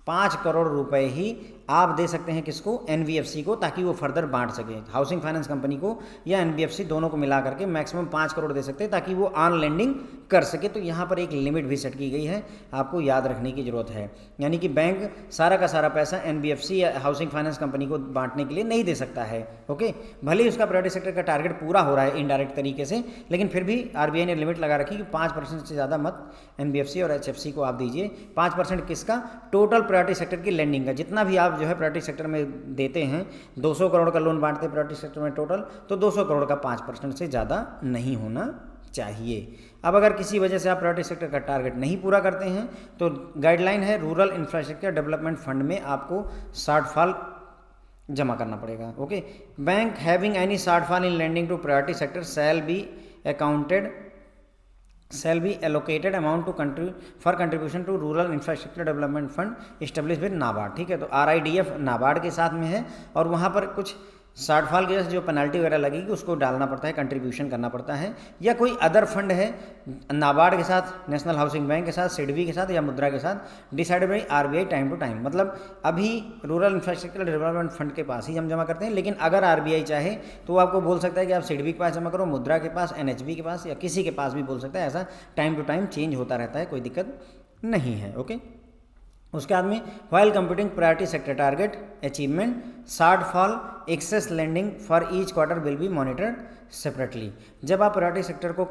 5 करोड़ रुपए ही आप दे सकते हैं किसको, एनबीएफसी को, ताकि वो फर्दर बांट सके। हाउसिंग फाइनेंस कंपनी को या एनबीएफसी दोनों को मिला करके मैक्सिमम 5 करोड़ दे सकते हैं ताकि वो ऑन लेंडिंग कर सके। तो यहाँ पर एक लिमिट भी सेट की गई है, आपको याद रखने की जरूरत है। यानी कि बैंक सारा का सारा पैसा एनबीएफसी या हाउसिंग फाइनेंस कंपनी को बांटने के लिए नहीं दे सकता है। ओके, भले ही उसका प्रायोरिटी सेक्टर का टारगेट पूरा हो रहा है इनडायरेक्ट तरीके से, लेकिन फिर भी आरबीआई ने लिमिट लगा रखी कि 5% से ज़्यादा मत एनबीएफसी और एचएफसी को आप दीजिए। 5% किसका, टोटल प्रायोरिटी सेक्टर की लेंडिंग का, जितना भी आप जो है प्रायोरिटी सेक्टर में देते हैं, 200 करोड़ का लोन बांटते हैं प्रायोरिटी सेक्टर में टोटल, तो 200 करोड़ का 5% से ज़्यादा नहीं होना चाहिए। अब अगर किसी वजह से आप प्रायोरिटी सेक्टर का टारगेट नहीं पूरा करते हैं तो गाइडलाइन है रूरल इंफ्रास्ट्रक्चर डेवलपमेंट फंड में आपको शॉर्टफॉल जमा करना पड़ेगा। Okay, bank having any shortfall in lending to priority sector shall be allocated amount to contribution to rural infrastructure development fund established with NABARD. ठीक है, तो RIDF नाबार्ड के साथ में है और वहाँ पर कुछ शॉर्टफॉल की जो पेनल्टी वगैरह लगेगी उसको डालना पड़ता है, कंट्रीब्यूशन करना पड़ता है, या कोई अदर फंड है नाबार्ड के साथ, नेशनल हाउसिंग बैंक के साथ, सिडबी के साथ या मुद्रा के साथ, decided by RBI time to time. मतलब अभी रूरल इंफ्रास्ट्रक्चर डेवलपमेंट फंड के पास ही हम जमा करते हैं, लेकिन अगर आरबीआई चाहे तो आपको बोल सकता है कि आप सिडबी के पास जमा करो, मुद्रा के पास, एनएचबी के पास या किसी के पास भी बोल सकता है। ऐसा टाइम टू टाइम चेंज होता रहता है, कोई दिक्कत नहीं है। ओके, उसके बाद में while computing priority sector target achievement shortfall excess lending for each quarter will be monitored separately. जब आप प्रायोरिटी सेक्टर को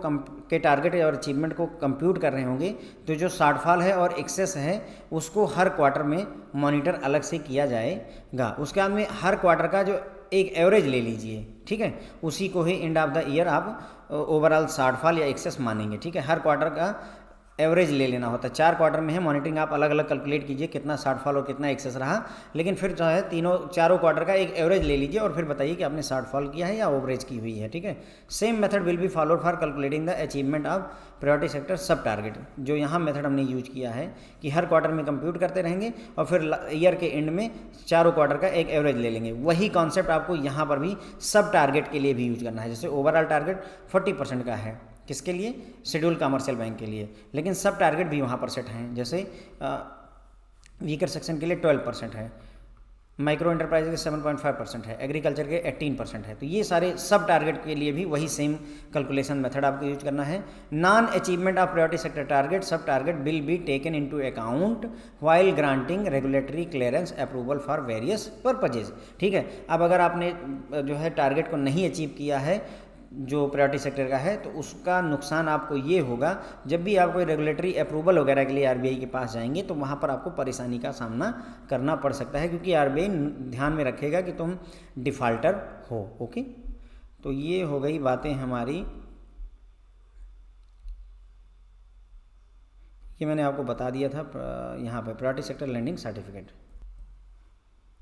के टारगेट और अचीवमेंट को कंप्यूट कर रहे होंगे तो जो शॉर्टफॉल है और एक्सेस है उसको हर क्वार्टर में मॉनिटर अलग से किया जाएगा। उसके बाद में हर क्वार्टर का जो एक एवरेज ले लीजिए, ठीक है, उसी को ही एंड ऑफ द ईयर आप ओवरऑल शॉर्टफॉल या एक्सेस मानेंगे। ठीक है, हर क्वार्टर का एवरेज ले लेना होता है। 4 क्वार्टर में है मॉनिटरिंग, आप अलग अलग कैलकुलेट कीजिए कितना शॉर्टफॉल और कितना एक्सेस रहा, लेकिन फिर जो है चारों क्वार्टर का एक एवरेज ले लीजिए और फिर बताइए कि आपने शॉर्टफॉल किया है या ओवरेज की हुई है। ठीक है, same method will be followed for calculating the achievement of priority sector सब टारगेट। जो यहाँ मेथड हमने यूज किया है कि हर क्वार्टर में कंप्यूट करते रहेंगे और फिर ईयर के एंड में चारों क्वार्टर का एक एवरेज ले लेंगे। वही कॉन्सेप्ट आपको यहाँ पर भी सब टारगेट के लिए भी यूज करना है। जैसे ओवरऑल टारगेट 40% का है, किसके लिए, शेड्यूल कमर्शियल बैंक के लिए, लेकिन सब टारगेट भी वहाँ पर सेट हैं। जैसे वीकर सेक्शन के लिए 12% है, माइक्रो एंटरप्राइज के 7.5% है, एग्रीकल्चर के 18% है। तो ये सारे सब टारगेट के लिए भी वही सेम कैलकुलेशन मेथड आपको यूज करना है। Non achievement of priority sector target sub target will be taken into account while granting regulatory clearance approval for various purposes. ठीक है, अब अगर आपने जो है टारगेट को नहीं अचीव किया है जो प्रायोरिटी सेक्टर का है तो उसका नुकसान आपको ये होगा, जब भी आप कोई रेगुलेटरी अप्रूवल वगैरह के लिए आरबीआई के पास जाएंगे तो वहाँ पर आपको परेशानी का सामना करना पड़ सकता है, क्योंकि आरबीआई ध्यान में रखेगा कि तुम डिफ़ाल्टर हो। ओके, तो ये हो गई बातें हमारी, ये मैंने आपको बता दिया था यहाँ पर priority sector lending certificate.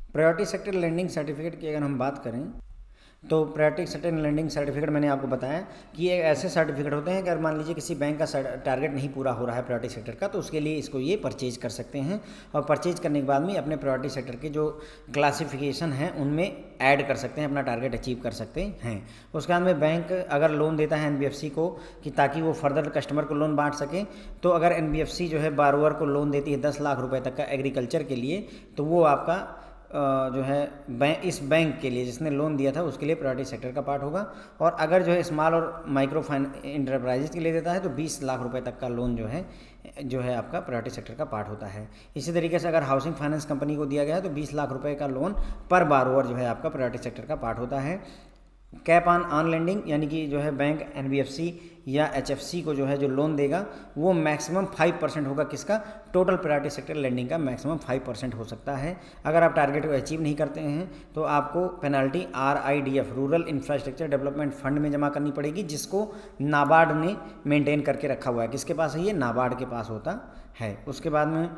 Priority sector lending certificate की अगर हम बात करें तो प्रायोरिटी सेक्टर लेंडिंग सर्टिफिकेट मैंने आपको बताया कि ये ऐसे सर्टिफिकेट होते हैं कि अगर मान लीजिए किसी बैंक का टारगेट नहीं पूरा हो रहा है प्रायोरिटी सेक्टर का, तो उसके लिए इसको ये परचेज कर सकते हैं और परचेज करने के बाद में अपने प्रायोरिटी सेक्टर के जो क्लासिफिकेशन हैं उनमें ऐड कर सकते हैं, अपना टारगेट अचीव कर सकते हैं। उसके बाद में बैंक अगर लोन देता है एनबीएफसी को कि ताकि वो फर्दर कस्टमर को लोन बांट सके, तो अगर एनबीएफसी जो है बारोअर को लोन देती है 10 लाख रुपए तक का एग्रीकल्चर के लिए, तो वो आपका जो है इस बैंक के लिए जिसने लोन दिया था उसके लिए प्रायोरिटी सेक्टर का पार्ट होगा। और अगर जो है स्मॉल और माइक्रो इंटरप्राइजेज के लिए देता है तो 20 लाख रुपए तक का लोन जो है आपका प्रायोरिटी सेक्टर का पार्ट होता है। इसी तरीके से अगर हाउसिंग फाइनेंस कंपनी को दिया गया है तो 20 लाख रुपए का लोन पर बारोअर जो है आपका प्रायोरिटी सेक्टर का पार्ट होता है। कैप ऑन लेंडिंग यानी कि जो है बैंक एनबीएफसी या एचएफसी को जो है जो लोन देगा वो मैक्सिमम 5% होगा, किसका, टोटल प्रायोरिटी सेक्टर लेंडिंग का मैक्सिमम 5% हो सकता है। अगर आप टारगेट को अचीव नहीं करते हैं तो आपको penalty RIDF rural infrastructure development fund में जमा करनी पड़ेगी, जिसको नाबार्ड ने मेंटेन करके रखा हुआ है। किसके पास है ये, नाबार्ड के पास होता है। उसके बाद में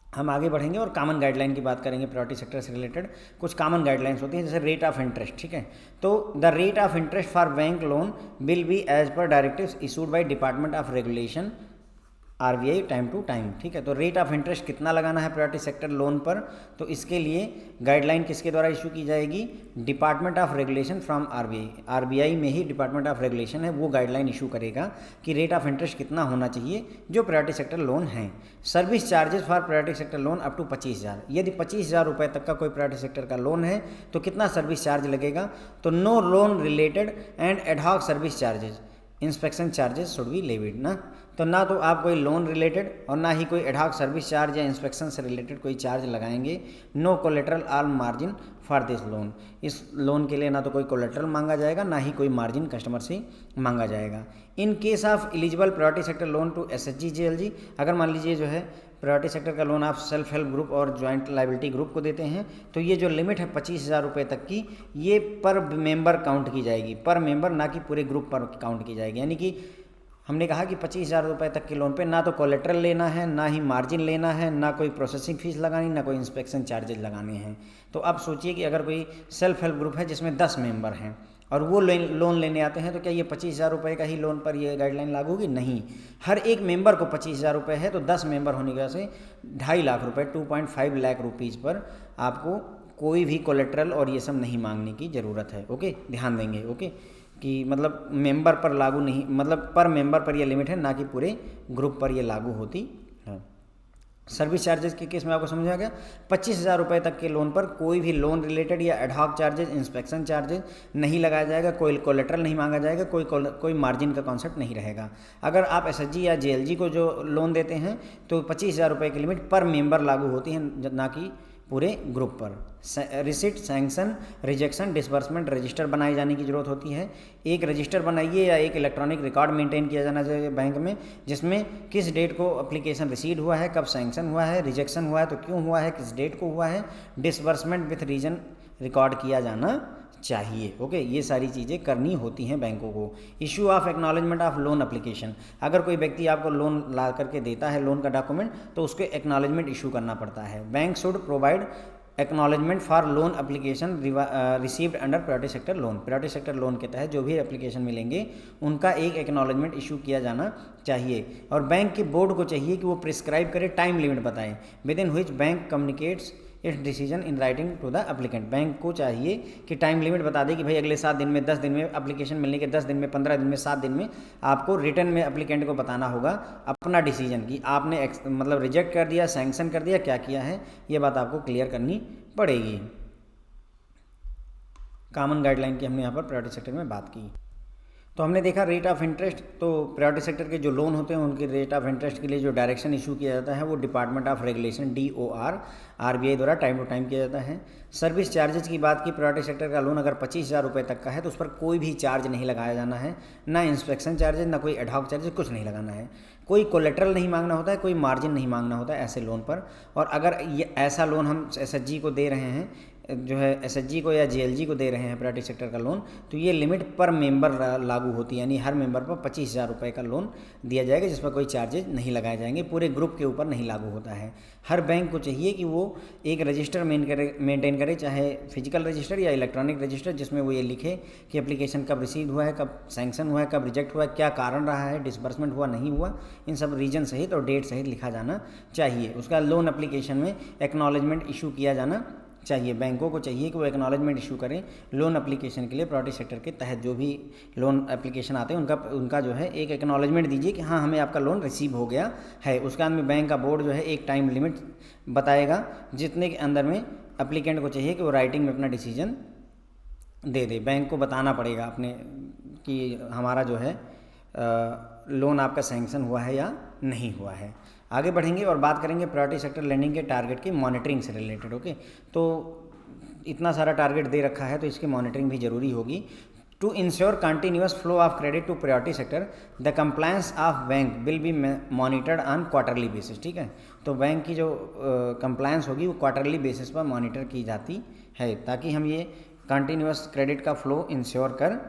हम आगे बढ़ेंगे और कॉमन गाइडलाइन की बात करेंगे। प्रायोरिटी सेक्टर से रिलेटेड कुछ कॉमन गाइडलाइंस होती हैं, जैसे रेट ऑफ इंटरेस्ट, ठीक है। तो the rate of interest for bank loan will be as per directives issued by department of regulation RBI time to time, ठीक है। तो रेट ऑफ इंटरेस्ट कितना लगाना है प्रायोरिटी सेक्टर लोन पर, तो इसके लिए गाइडलाइन किसके द्वारा इशू की जाएगी, department of regulation from RBI में ही डिपार्टमेंट ऑफ रेगुलेशन है वो गाइडलाइन इशू करेगा कि रेट ऑफ इंटरेस्ट कितना होना चाहिए जो प्रायोरिटी सेक्टर लोन है। Service charges for priority sector loan up to 25,000, यदि 25,000 रुपये तक का कोई प्रायोरिटी सेक्टर का लोन है तो कितना सर्विस चार्ज लगेगा, तो no loan related and ad hoc service charges inspection charges should be levied ना। तो ना तो आप कोई लोन रिलेटेड और ना ही कोई एडहॉक सर्विस चार्ज या इंस्पेक्शन से रिलेटेड कोई चार्ज लगाएंगे। No collateral all margin for this loan, इस लोन के लिए ना तो कोई कोलेटरल मांगा जाएगा ना ही कोई मार्जिन कस्टमर से मांगा जाएगा। In case of eligible priority sector loan to SHG JLG, अगर मान लीजिए जो है प्रायोरिटी सेक्टर का लोन आप सेल्फ हेल्प ग्रुप और ज्वाइंट लाइबिलिटी ग्रुप को देते हैं, तो ये जो लिमिट है 25,000 रुपये तक की, ये पर मेंबर काउंट की जाएगी, पर मेंबर, ना कि पूरे ग्रुप पर काउंट की जाएगी। यानी कि हमने कहा कि 25,000 रुपये तक के लोन पे ना तो कोलेटरल लेना है, ना ही मार्जिन लेना है, ना कोई प्रोसेसिंग फीस लगानी, ना कोई इंस्पेक्शन चार्जेज लगाने हैं। तो अब सोचिए कि अगर कोई सेल्फ हेल्प ग्रुप है जिसमें 10 मेंबर हैं और वो लोन लेने आते हैं, तो क्या ये 25,000 रुपये का ही लोन पर ये गाइडलाइन लागू होगी? नहीं, हर एक मेंबर को 25,000 रुपये है तो 10 मेंबर होने की वजह से 2.5 लाख रुपये 2.5 लाख रुपीज़ पर आपको कोई भी कोलेटरल और ये सब नहीं मांगने की ज़रूरत है। ओके, ध्यान देंगे। ओके, कि मतलब मेंबर पर लागू नहीं, मतलब पर मेंबर पर यह लिमिट है, ना कि पूरे ग्रुप पर यह लागू होती है। सर्विस चार्जेस के केस में आपको समझ आ गया, 25,000 रुपये तक के लोन पर कोई भी लोन रिलेटेड या एडहॉक चार्जेस, इंस्पेक्शन चार्जेस नहीं लगाया जाएगा, कोई कोलेटरल नहीं मांगा जाएगा, कोई मार्जिन का कॉन्सेप्ट नहीं रहेगा। अगर आप SHG या JLG को जो लोन देते हैं तो 25,000 रुपये की लिमिट पर मेंबर लागू होती है, ना कि पूरे ग्रुप पर। Receipt, sanction, rejection, disbursement register बनाए जाने की ज़रूरत होती है। एक रजिस्टर बनाइए या एक इलेक्ट्रॉनिक रिकॉर्ड मेंटेन किया जाना चाहिए बैंक में, जिसमें किस डेट को एप्लीकेशन रिसीव हुआ है, कब सैंक्शन हुआ है, रिजेक्शन हुआ है तो क्यों हुआ है, किस डेट को हुआ है, डिसबर्समेंट विथ रीजन रिकॉर्ड किया जाना चाहिए। ओके, ये सारी चीज़ें करनी होती हैं बैंकों को। Issue of acknowledgement of loan application, अगर कोई व्यक्ति आपको लोन ला करके देता है लोन का डॉक्यूमेंट, तो उसको एक्नॉलेजमेंट इशू करना पड़ता है। Bank should provide acknowledgement for loan application received under priority sector loan, priority sector loan के तहत जो भी एप्लीकेशन मिलेंगे उनका एक एक्नॉलेजमेंट इशू किया जाना चाहिए। और बैंक के बोर्ड को चाहिए कि वो प्रिस्क्राइब करे, टाइम लिमिट बताएं with in which bank communicates its decision in writing to the applicant. Bank को चाहिए कि टाइम लिमिट बता दे कि भाई अगले 7 दिन में, 10 दिन में, एप्लीकेशन मिलने के 10 दिन में, 15 दिन में, 7 दिन में आपको रिटर्न में एप्लीकेंट को बताना होगा अपना डिसीजन कि आपने मतलब रिजेक्ट कर दिया, सैंक्शन कर दिया, क्या किया है, ये बात आपको क्लियर करनी पड़ेगी। कॉमन गाइडलाइन की हमने यहाँ पर प्रायोरिटी सेक्टर में बात की। तो हमने देखा रेट ऑफ इंटरेस्ट, तो प्रायोरिटी सेक्टर के जो लोन होते हैं उनके रेट ऑफ इंटरेस्ट के लिए जो डायरेक्शन इशू किया जाता है वो department of regulation DOR RBI द्वारा टाइम टू टाइम किया जाता है। सर्विस चार्जेस की बात की, प्रायोरिटी सेक्टर का लोन अगर 25,000 रुपये तक का है तो उस पर कोई भी चार्ज नहीं लगाया जाना है, ना इंस्पेक्शन चार्जेस, ना कोई एडहॉक चार्जेस, कुछ नहीं लगाना है। कोई कोलेटरल नहीं मांगना होता है, कोई मार्जिन नहीं मांगना होता है ऐसे लोन पर। और अगर ये ऐसा लोन हम SHG को दे रहे हैं जो है एसएचजी को या जीएलजी को दे रहे हैं प्राइवेट सेक्टर का लोन, तो ये लिमिट पर मेंबर लागू होती है, यानी हर मेंबर पर 25,000 रुपये का लोन दिया जाएगा, जिस पर कोई चार्जेज नहीं लगाए जाएंगे, पूरे ग्रुप के ऊपर नहीं लागू होता है। हर बैंक को चाहिए कि वो एक रजिस्टर मेंटेन करे, चाहे फिजिकल रजिस्टर या इलेक्ट्रॉनिक रजिस्टर, जिसमें वो ये लिखे कि एप्लीकेशन कब रिसीव हुआ है, कब सैंक्शन हुआ है, कब रिजेक्ट हुआ है, क्या कारण रहा है, डिसबर्समेंट हुआ नहीं हुआ, इन सब रीजन सहित और डेट सहित लिखा जाना चाहिए। उसका लोन एप्लीकेशन में एक्नॉलेजमेंट इशू किया जाना चाहिए। बैंकों को चाहिए कि वो एक्नॉलेजमेंट इशू करें लोन एप्लीकेशन के लिए। प्राइवेट सेक्टर के तहत जो भी लोन एप्लीकेशन आते हैं उनका जो है एक एक्नॉलेजमेंट दीजिए कि हाँ हमें आपका लोन रिसीव हो गया है। उसके बाद में बैंक का बोर्ड जो है एक टाइम लिमिट बताएगा, जितने के अंदर में एप्लीकेंट को चाहिए कि वो राइटिंग में अपना डिसीजन दे दे। बैंक को बताना पड़ेगा अपने कि हमारा जो है लोन आपका सैंक्शन हुआ है या नहीं हुआ है। आगे बढ़ेंगे और बात करेंगे प्राइवेट सेक्टर लेंडिंग के टारगेट की मॉनिटरिंग से रिलेटेड। ओके, तो इतना सारा टारगेट दे रखा है तो इसकी मॉनिटरिंग भी जरूरी होगी। To ensure continuous flow of credit to priority sector, the compliance of bank will be monitored on quarterly basis. ठीक है, तो बैंक की जो कंप्लायंस होगी वो क्वार्टरली बेसिस पर मॉनिटर की जाती है, ताकि हम ये कंटिन्यूअस क्रेडिट का फ्लो इंश्योर कर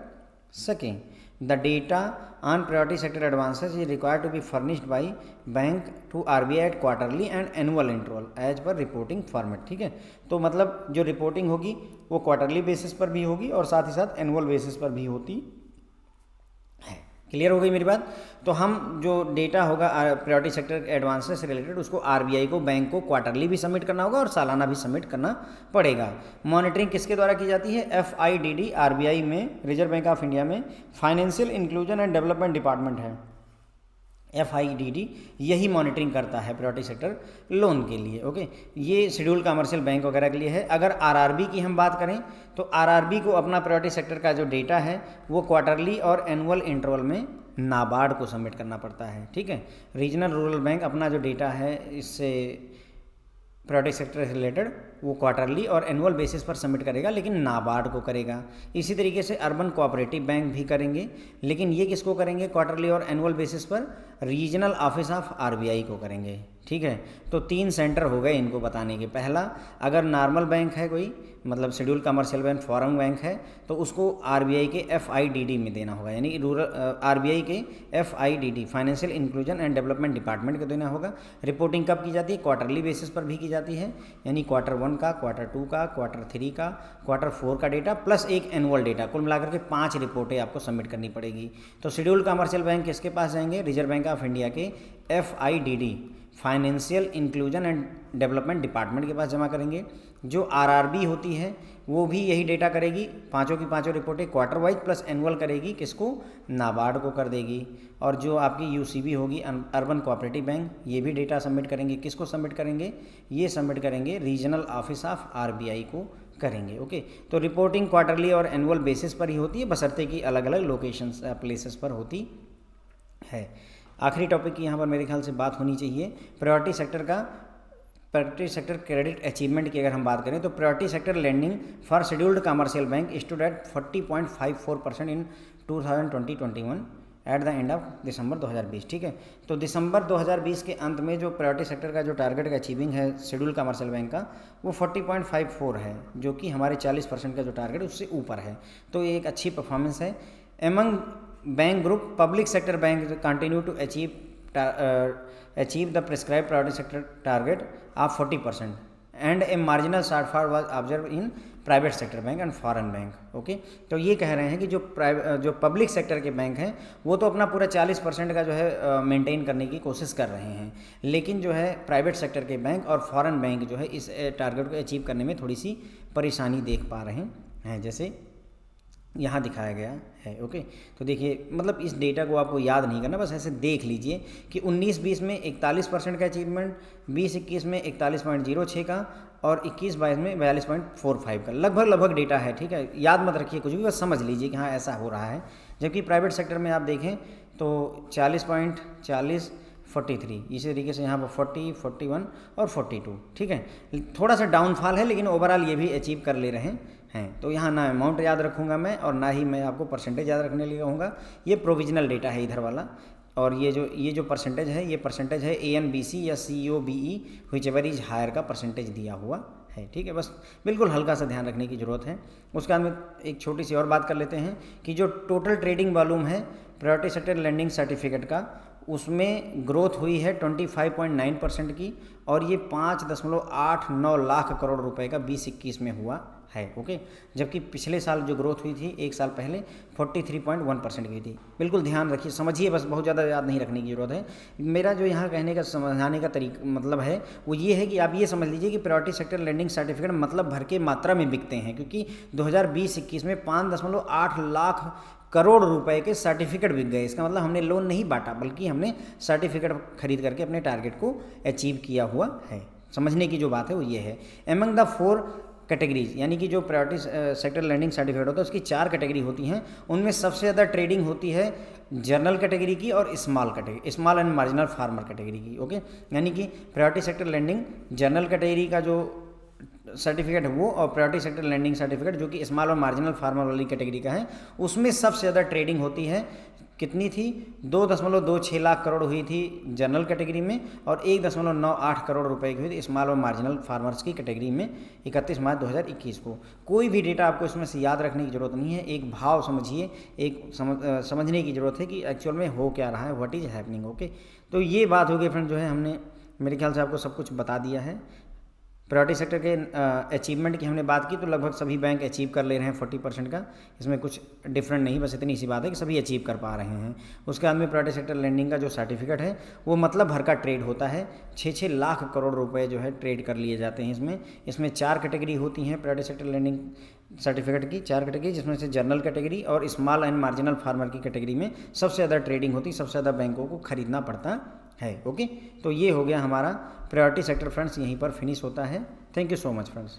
सकें। The data on priority sector advances is required to be furnished by bank to RBI at quarterly and annual interval as per reporting format। ठीक है, तो मतलब जो रिपोर्टिंग होगी वो क्वार्टरली बेसिस पर भी होगी और साथ ही साथ एनुअल बेसिस पर भी होती है। क्लियर हो गई मेरी बात? तो हम जो डेटा होगा प्रायोरिटी सेक्टर एडवांसेस से रिलेटेड उसको आरबीआई को, बैंक को क्वार्टरली भी सबमिट करना होगा और सालाना भी सबमिट करना पड़ेगा। मॉनिटरिंग किसके द्वारा की जाती है? FIDD आरबीआई में, रिजर्व बैंक ऑफ इंडिया में financial inclusion and development department है, FIDD यही मॉनिटरिंग करता है प्रायोरिटी सेक्टर लोन के लिए। ओके, ये शेड्यूल कमर्शियल बैंक वगैरह के लिए है। अगर आरआरबी की हम बात करें तो आरआरबी को अपना प्रायोरिटी सेक्टर का जो डेटा है वो क्वार्टरली और एनुअल इंटरवल में नाबार्ड को सबमिट करना पड़ता है। ठीक है, रीजनल रूरल बैंक अपना जो डेटा है इससे प्रायोरिटी सेक्टर से रिलेटेड वो क्वार्टरली और एनुअल बेसिस पर सबमिट करेगा, लेकिन नाबार्ड को करेगा। इसी तरीके से अर्बन कोऑपरेटिव बैंक भी करेंगे, लेकिन ये किसको करेंगे क्वार्टरली और एनुअल बेसिस पर? रीजनल ऑफिस ऑफ आरबीआई को करेंगे। ठीक है, तो 3 सेंटर हो गए इनको बताने के। पहला, अगर नॉर्मल बैंक है कोई, मतलब schedule commercial bank, foreign bank है, तो उसको आरबीआई के FIDD में देना होगा, यानी रूरल आरबीआई के FIDD financial inclusion and development department को देना होगा। रिपोर्टिंग कब की जाती है? क्वार्टरली बेसिस पर भी की जाती है, यानी Q1 का, Q2 का, Q3 का, Q4 का डेटा प्लस एक एनुअल डेटा, कुल मिलाकर के 5 रिपोर्टें आपको सबमिट करनी पड़ेगी। तो शेड्यूल कमर्शियल बैंक किसके पास जाएंगे? रिजर्व बैंक ऑफ इंडिया के FIDD financial inclusion and development department के पास जमा करेंगे। जो आरआरबी होती है वो भी यही डेटा करेगी, पांचों की पांचों रिपोर्टें क्वार्टर वाइज प्लस एनुअल करेगी, किसको? नाबार्ड को कर देगी। और जो आपकी यूसीबी होगी अर्बन कोऑपरेटिव बैंक, ये भी डेटा सबमिट करेंगे। किसको सबमिट करेंगे? ये सबमिट करेंगे रीजनल ऑफिस ऑफ आरबीआई को करेंगे। ओके, तो रिपोर्टिंग क्वार्टरली और एनुअल बेसिस पर ही होती है, बशर्ते कि अलग अलग लोकेशंस प्लेसेस पर होती है। आखिरी टॉपिक की यहाँ पर मेरे ख्याल से बात होनी चाहिए प्रायोरिटी सेक्टर क्रेडिट अचीवमेंट की। अगर हम बात करें तो priority sector lending for scheduled commercial bank stood at 40.54% in 2020-21 at the end of December 2020। ठीक है, तो दिसंबर 2020 के अंत में जो प्रायोरिटी सेक्टर का जो टारगेट का अचीविंग है शेड्यूल कमर्शियल बैंक का वो 40.54 है, जो कि हमारे 40% का जो टारगेट उससे ऊपर है। तो ये एक अच्छी परफॉर्मेंस है। Among bank group public sector bank continue to achieve the prescribed priority sector target of 40% and a marginal shortfall was observed in private sector bank and foreign bank. Okay, तो ये कह रहे हैं कि जो पब्लिक सेक्टर के बैंक हैं वो तो अपना पूरा 40% का जो है मेंटेन करने की कोशिश कर रहे हैं, लेकिन जो है प्राइवेट सेक्टर के बैंक और फॉरेन बैंक जो है इस टारगेट को अचीव करने में थोड़ी सी परेशानी देख पा रहे हैं, जैसे यहाँ दिखाया गया है। ओके, तो देखिए मतलब इस डेटा को आपको याद नहीं करना, बस ऐसे देख लीजिए कि 19-20 में 41% का अचीवमेंट, 20-21 में 41.06 का और 21-22 में 42.45 का लगभग डेटा है। ठीक है, याद मत रखिए कुछ भी, बस समझ लीजिए कि हाँ ऐसा हो रहा है। जबकि प्राइवेट सेक्टर में आप देखें तो 40.40 43, इसी तरीके से यहाँ पर 40, 41 और 42। ठीक है, थोड़ा सा डाउनफॉल है, लेकिन ओवरऑल ये भी अचीव कर ले रहे हैं। तो यहाँ ना अमाउंट याद रखूँगा मैं और ना ही मैं आपको परसेंटेज याद रखने लिए कहूँगा, ये प्रोविजनल डेटा है इधर वाला। और ये जो परसेंटेज है, ये परसेंटेज है ANBC या COBE whichever is higher का परसेंटेज दिया हुआ है। ठीक है, बस बिल्कुल हल्का सा ध्यान रखने की ज़रूरत है। उसके बाद में एक छोटी सी और बात कर लेते हैं कि जो टोटल ट्रेडिंग वॉल्यूम है प्रायोरिटी सेक्टर लेंडिंग सर्टिफिकेट का, उसमें ग्रोथ हुई है 25.9% की, और ये 5.89 लाख करोड़ रुपए का 2021 में हुआ है। ओके, जबकि पिछले साल जो ग्रोथ हुई थी एक साल पहले 43.1% की थी। बिल्कुल ध्यान रखिए, समझिए, बस बहुत ज़्यादा याद नहीं रखने की ज़रूरत है। मेरा जो यहाँ कहने का समझाने का तरीका मतलब है वो ये है कि आप ये समझ लीजिए कि प्रायोरिटी सेक्टर लेंडिंग सर्टिफिकेट मतलब भर के मात्रा में बिकते हैं, क्योंकि 2020-21 में 5.8 लाख करोड़ रुपए के सर्टिफिकेट बिक गए। इसका मतलब हमने लोन नहीं बांटा, बल्कि हमने सर्टिफिकेट खरीद करके अपने टारगेट को अचीव किया हुआ है। समझने की जो बात है वो ये है। एमंग द 4 कैटेगरीज, यानी कि जो प्रायोरिटी सेक्टर लेंडिंग सर्टिफिकेट होता है उसकी 4 कैटेगरी होती हैं। उनमें सबसे ज़्यादा ट्रेडिंग होती है जनरल कैटेगरी की और small and marginal farmer category की। ओके, यानी कि priority sector lending general category का जो सर्टिफिकेट है वो, और प्रायोरिटी सेक्टर लेंडिंग सर्टिफिकेट जो कि स्मॉल और मार्जिनल फार्मर वाली कैटेगरी का है, उसमें सबसे ज़्यादा ट्रेडिंग होती है। कितनी थी? 2.26 लाख करोड़ हुई थी जनरल कैटेगरी में, और 1.98 करोड़ रुपए की हुई थी स्मॉल और मार्जिनल फार्मर्स की कैटेगरी में 31 मार्च 2021 को। कोई भी डेटा आपको इसमें से याद रखने की ज़रूरत नहीं है, एक भाव समझिए, एक समझने की ज़रूरत है कि एक्चुअल में हो क्या रहा है, व्हाट इज़ हैपनिंग। ओके, तो ये बात हो गई फ्रेंड, जो है हमने मेरे ख्याल से आपको सब कुछ बता दिया है। प्रायोरिटी सेक्टर के अचीवमेंट की हमने बात की, तो लगभग सभी बैंक अचीव कर ले रहे हैं 40% का। इसमें कुछ डिफरेंट नहीं, बस इतनी सी बात है कि सभी अचीव कर पा रहे हैं। उसके बाद में प्रायोरिटी सेक्टर लेंडिंग का जो सर्टिफिकेट है वो मतलब भर का ट्रेड होता है। 6-6 लाख करोड़ रुपए जो है ट्रेड कर लिए जाते हैं इसमें 4 कैटेगरी होती हैं प्रायोरिटी सेक्टर लेंडिंग सर्टिफिकेट की, 4 कैटेगरी, जिसमें से जनरल कैटेगरी और स्मॉल एंड मार्जिनल फार्मर की कैटेगरी में सबसे ज़्यादा ट्रेडिंग होती है, सबसे ज़्यादा बैंकों को खरीदना पड़ता है। ओके, तो ये हो गया हमारा प्रायोरिटी सेक्टर फ्रेंड्स, यहीं पर फिनिश होता है। Thank you so much friends.